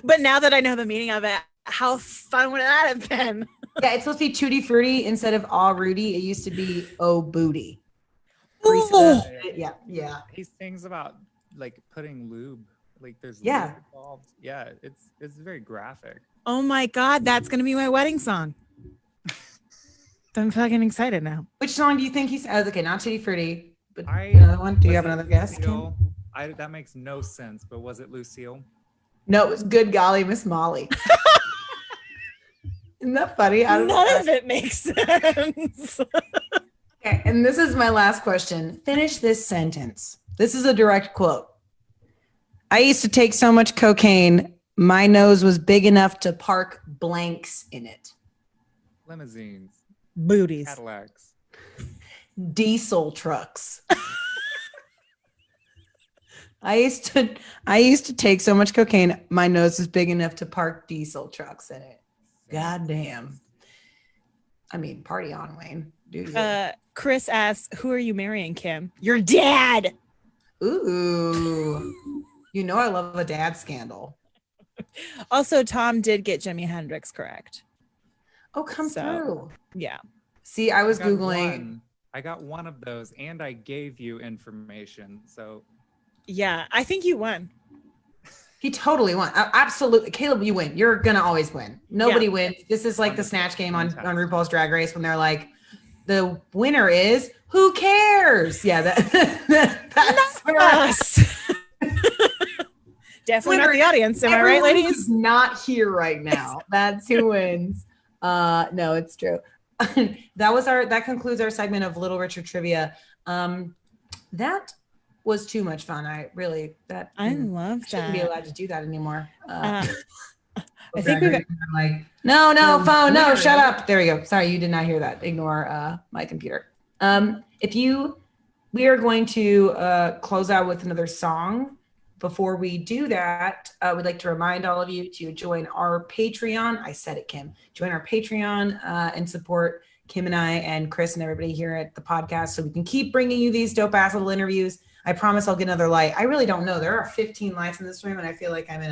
Speaker 3: But now that I know the meaning of it, how fun would that have been?
Speaker 2: Yeah, it's supposed to be Tutti Frutti instead of Aw Rudy. It used to be Oh Booty. Yeah.
Speaker 4: He sings about like putting lube. Like there's
Speaker 2: Yeah.
Speaker 4: lube involved. Yeah, it's very graphic.
Speaker 3: Oh my God, that's going to be my wedding song. I'm fucking excited now.
Speaker 2: Which song do you think he's? Okay, not Tutti Frutti, but
Speaker 4: I-
Speaker 2: another one. Do you have
Speaker 4: Was it
Speaker 2: another guess? Kim?
Speaker 4: Lucille? That makes no sense, but was it Lucille?
Speaker 2: No, it was Good Golly Miss Molly. Isn't that funny? I don't know.
Speaker 3: None of it makes sense.
Speaker 2: Okay, and this is my last question. Finish this sentence. This is a direct quote. I used to take so much cocaine, my nose was big enough to park blanks in it.
Speaker 4: Limousines,
Speaker 3: Booties.
Speaker 4: Cadillacs.
Speaker 2: Diesel trucks. I used to take so much cocaine, my nose was big enough to park diesel trucks in it. God damn. I mean, party on, Wayne. Do you?
Speaker 3: Chris asks, who are you marrying, Kim? Your dad.
Speaker 2: Ooh. You know I love a dad scandal.
Speaker 3: Also, Tom did get Jimi Hendrix correct.
Speaker 2: Oh, come
Speaker 3: So-
Speaker 2: through.
Speaker 3: Yeah.
Speaker 2: See, I was
Speaker 4: got
Speaker 2: Googling.
Speaker 4: I got one of those, and I gave you information. So
Speaker 3: Yeah. I think you won.
Speaker 2: He totally won. Absolutely. Caleb, you win. You're going to always win. Nobody wins. This is like the
Speaker 4: Wonderful.
Speaker 2: snatch game on
Speaker 4: Fantastic.
Speaker 2: RuPaul's Drag Race when they're like, the winner is who cares? Yeah, that's
Speaker 3: Us. Definitely not the audience. Am I right,
Speaker 2: everyone
Speaker 3: ladies?
Speaker 2: who's not here right now. That's who wins. No, it's true. That concludes our segment of Little Richard trivia. That was too much fun. I love shouldn't be
Speaker 3: that.
Speaker 2: allowed to do that anymore.
Speaker 3: I think we've
Speaker 2: like no phone, no, shut up. There we go. Sorry, you did not hear that. Ignore my computer. We are going to close out with another song. Before we do that, we'd like to remind all of you to join our Patreon. I said it, Kim. Join our Patreon and support Kim and I and Chris and everybody here at the podcast so we can keep bringing you these dope ass little interviews. I promise I'll get another light. I really don't know. There are 15 lights in this room and I feel like I'm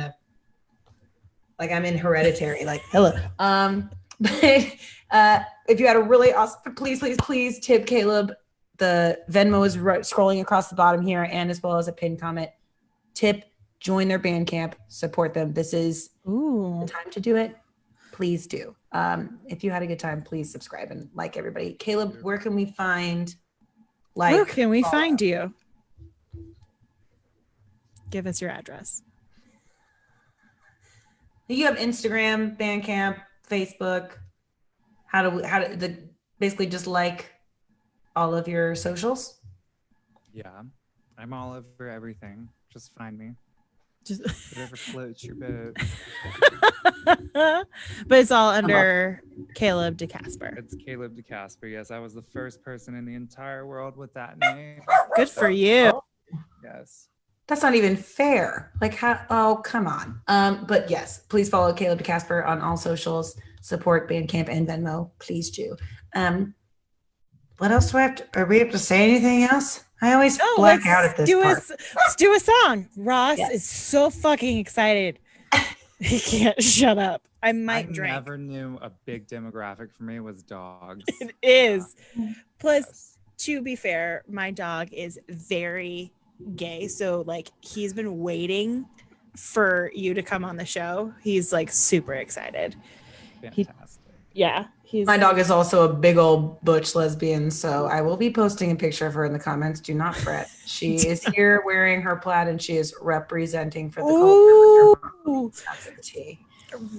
Speaker 2: in Hereditary. Like, hello. But if you had a really awesome, please tip Caleb. The Venmo is scrolling across the bottom here and as well as a pinned comment. Tip, join their Bandcamp, support them. This is the time to do it. Please do. If you had a good time, please subscribe and like everybody. Caleb, where can we find
Speaker 3: where can we find you? Give us your address.
Speaker 2: You have Instagram, Bandcamp, Facebook. Basically just like all of your socials?
Speaker 4: yeah, I'm all over everything. Just find me.
Speaker 3: Just
Speaker 4: Whatever floats your boat.
Speaker 3: but it's all under Caleb de Casper.
Speaker 4: It's Caleb de Casper. Yes, I was the first person in the entire world with that name.
Speaker 3: Good for you.
Speaker 4: Yes.
Speaker 2: That's not even fair. Like how? Oh, come on. But yes, please follow Caleb de Casper on all socials. Support Bandcamp and Venmo. Please do. What else do I have to? Are we have to say anything else? I always black out at this part.
Speaker 3: Let's do a song. Ross is so fucking excited. He can't shut up. I might drink.
Speaker 4: I never knew a big demographic for me was dogs.
Speaker 3: It is. Plus, to be fair, my dog is very gay. So like he's been waiting for you to come on the show. He's like super excited.
Speaker 4: Fantastic.
Speaker 2: My dog is also a big old butch lesbian, so I will be posting a picture of her in the comments. Do not fret. She is here wearing her plaid and she is representing for the culture. That's the tea.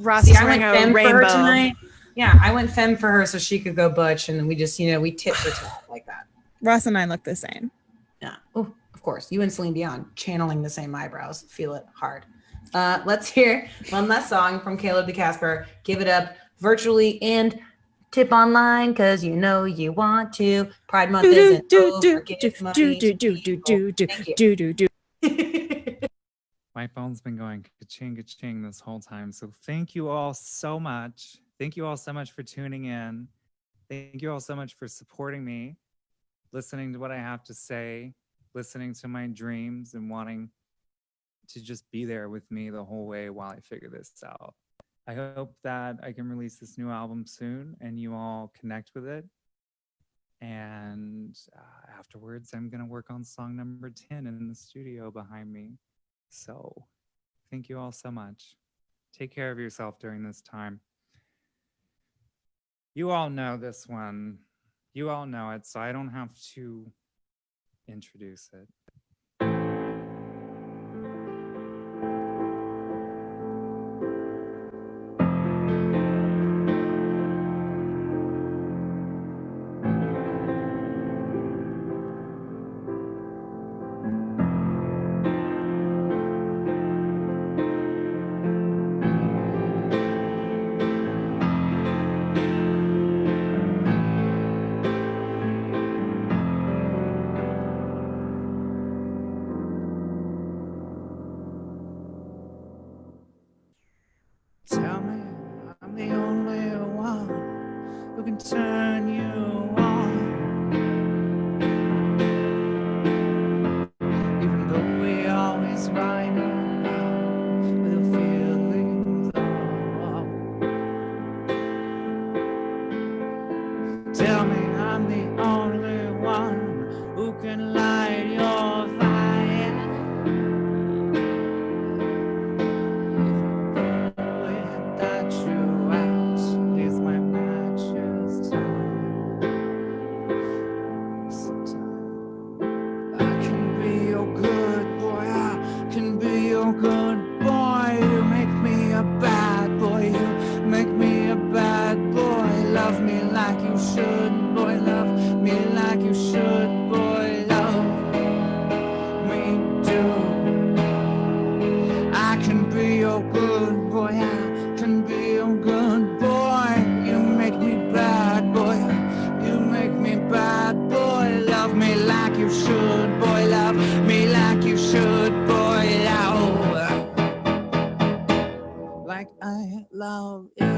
Speaker 3: Ross is wearing a rainbow.
Speaker 2: Tonight. Yeah, I went femme for her so she could go butch, and we just, we tipped her top like that.
Speaker 3: Ross and I look the same.
Speaker 2: Yeah. Oh, of course. You and Celine Dion channeling the same eyebrows. Feel it hard. Let's hear one last song from Caleb de Casper. Give it up virtually and tip online because you know you want to. Pride Month isn't over. Give money.
Speaker 4: My phone's been going ka-ching, ka-ching this whole time. So thank you all so much. Thank you all so much for tuning in. Thank you all so much for supporting me, listening to what I have to say, listening to my dreams, and wanting to just be there with me the whole way while I figure this out. I hope that I can release this new album soon and you all connect with it. And afterwards, I'm going to work on song number 10 in the studio behind me. So thank you all so much. Take care of yourself during this time. You all know this one. You all know it, so I don't have to introduce it. Tell me I'm the only one who can turn you on. Even though we always ride around with a feeling your good boy. I can be your good boy. You make me bad boy. You make me bad boy. Love me like you should, boy. Love me like you should, boy. Love like I love you.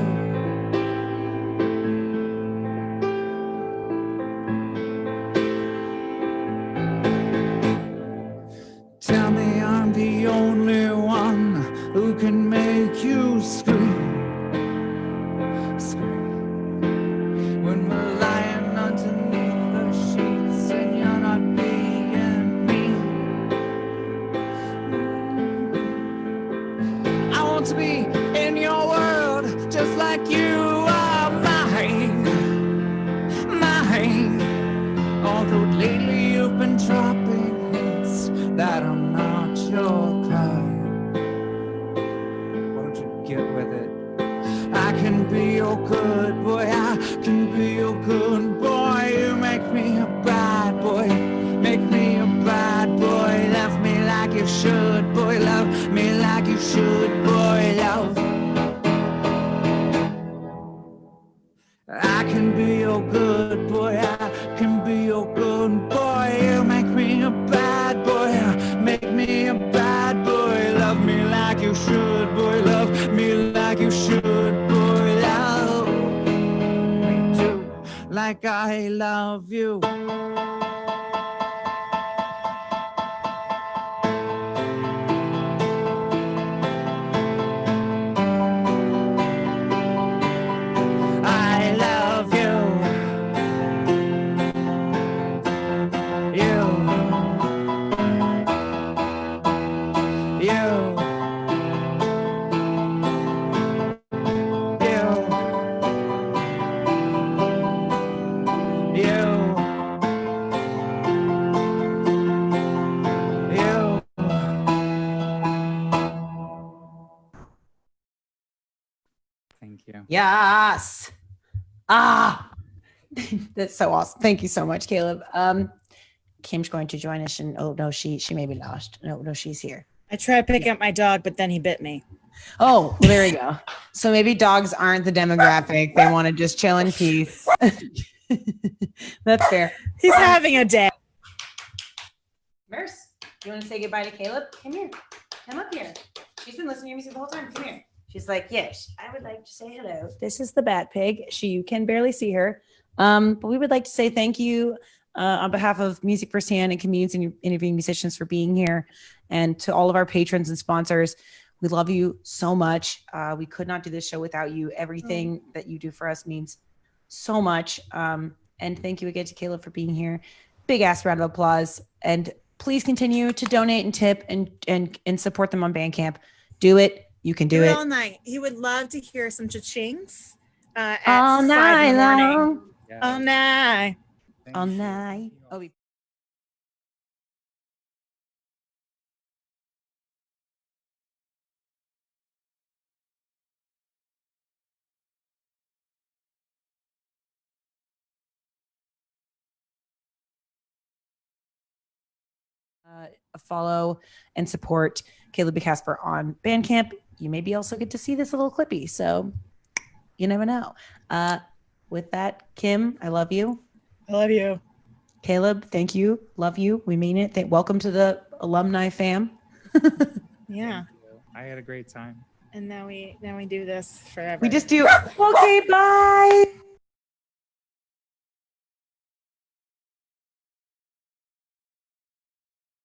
Speaker 4: Tell me I'm the only one who can make you scream. Scream. When we're lying underneath the sheets and you're not being me. I want to be in your world just like you are mine. Mine. Although lately you've been dropping hints that I'm not your kind. Won't you get with it? I can be your good boy. I can be your good boy. You make me a bad boy. Make me a bad boy. Love me like you should, boy. Love me like you should, boy. Love. I can be your good boy. I can be your good boy. You make me a bad boy. Make me a bad boy. Love me like you should, boy. Love me like you should, boy. Love me too, like I love you. I love you. You. Thank you.
Speaker 2: Yes. Ah, that's so awesome. Thank you so much, Caleb. Kim's going to join us, and oh no, she may be lost. No, she's here.
Speaker 3: I tried picking up my dog, but then he bit me.
Speaker 2: Oh, well, there we go. So maybe dogs aren't the demographic. They want to just chill in peace. That's fair.
Speaker 3: He's having a day.
Speaker 2: Merce, you want to say goodbye to Caleb? Come here. Come up here. She's been listening to your music the whole time. Come here. She's like, yes, I would like to say hello. This is the Bat Pig. You can barely see her. But we would like to say thank you on behalf of Music Firsthand and Comedians and Interviewing Musicians for being here. And to all of our patrons and sponsors, we love you so much. We could not do this show without you. Everything that you do for us means so much. And thank you again to Caleb for being here. Big ass round of applause. And please continue to donate and tip and support them on Bandcamp. Do it. You can do it
Speaker 3: all night. He would love to hear some cha-chings at
Speaker 2: all
Speaker 3: 5
Speaker 2: night
Speaker 3: in the morning.
Speaker 2: long.
Speaker 4: Yeah.
Speaker 3: All night.
Speaker 2: All night. Oh, we follow and support Caleb and Casper on Bandcamp. You maybe also get to see this little clippy, so you never know. With that, Kim, I love you.
Speaker 3: I love you.
Speaker 2: Caleb, thank you. Love you. We mean it. Welcome to the alumni fam.
Speaker 3: Yeah.
Speaker 4: I had a great time.
Speaker 3: And now we do this forever.
Speaker 2: We just do, okay, bye.